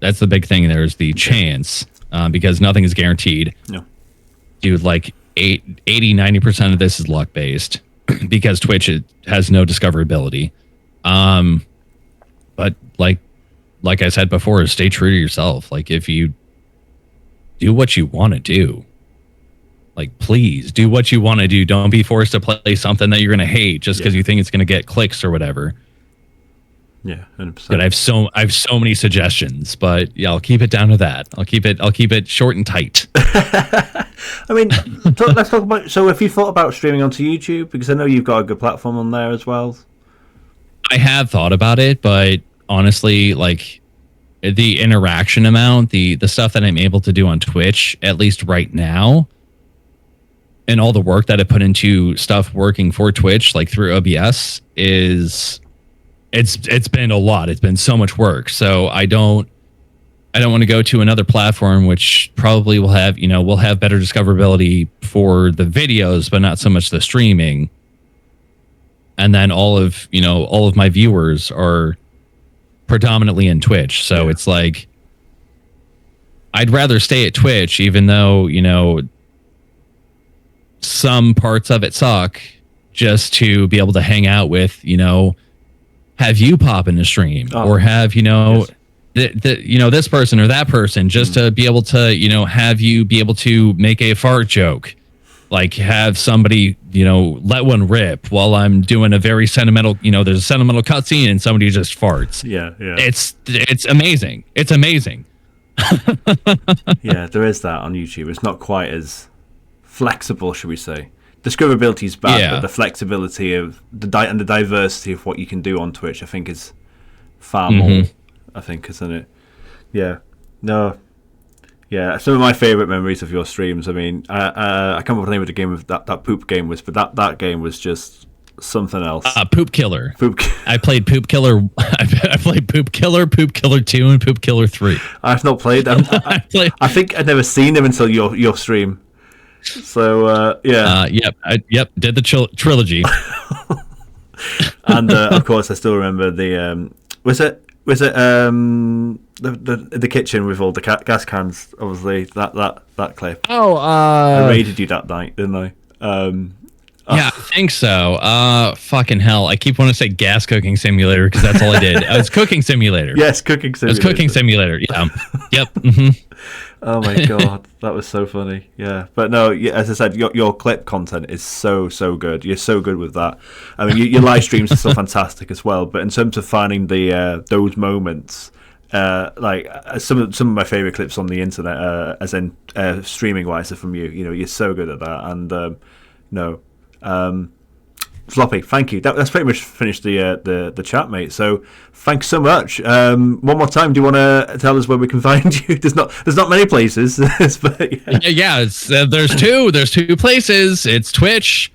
That's the big thing. There's the chance, because nothing is guaranteed. No. Dude, like 80-90% of this is luck based because Twitch has no discoverability. But like I said before, stay true to yourself. Like, if you do what you want to do, like, please do what you want to do. Don't be forced to play something that you're going to hate just because you think it's going to get clicks or whatever. Yeah, 100%. But I have so many suggestions, but yeah, I'll keep it down to that. I'll keep it short and tight. I mean, let's talk about. So, have you thought about streaming onto YouTube? Because I know you've got a good platform on there as well. I have thought about it, but honestly, like, the interaction amount, the stuff that I'm able to do on Twitch, at least right now, and all the work that I put into stuff working for Twitch, like through OBS, it's been a lot. It's been so much work. So I don't want to go to another platform which probably will have better discoverability for the videos, but not so much the streaming. And then all of my viewers are predominantly in Twitch. So it's like, I'd rather stay at Twitch, even though, some parts of it suck, just to be able to hang out with, have you pop in the stream, or have, this person or that person, just to be able to, have you be able to make a fart joke, like have somebody, let one rip while I'm doing a very sentimental, there's a sentimental cutscene and somebody just farts. Yeah. It's amazing. It's amazing. Yeah, there is that on YouTube. It's not quite as flexible, should we say. Discoverability is bad, but the flexibility of and the diversity of what you can do on Twitch, I think, is far more. I think, isn't it? Yeah. No. Yeah. Some of my favorite memories of your streams. I mean, I can't remember the name of the game of that poop game was, but that game was just something else. Poop Killer. I played Poop Killer. I played Poop Killer, Poop Killer 2, and Poop Killer 3. I've not played them. I think I'd never seen them until your stream. So yep, did the trilogy. And of course, I still remember the was it the kitchen with all the gas cans. Obviously, that clip. I raided you that night, didn't I? Yeah, I think so. Fucking hell, I keep wanting to say gas cooking simulator because that's all I did. I was cooking simulator. Yes, cooking simulator. It was cooking simulator. Yeah. Yep. Mm-hmm. Oh my god, that was so funny. Yeah, but no, as I said, your clip content is so good. You're so good with that. I mean, your live streams are still fantastic as well. But in terms of finding the those moments, like some of my favorite clips on the internet, as in streaming wise, are from you. You're so good at that. And Floppy, thank you. That's pretty much finished the chat, mate. So thanks so much. One more time, do you want to tell us where we can find you? There's not many places. But it's there's two places. It's Twitch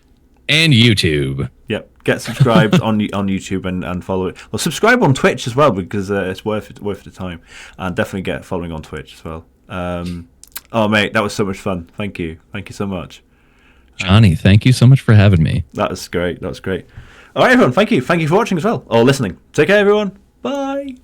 and YouTube. Yep. Get subscribed on YouTube and follow it. Well, subscribe on Twitch as well, because it's worth the time, and definitely get following on Twitch as well. Oh mate, that was so much fun. Thank you so much. Johnny, thank you so much for having me. That was great. All right, everyone. Thank you for watching as well, or listening. Take care, everyone. Bye.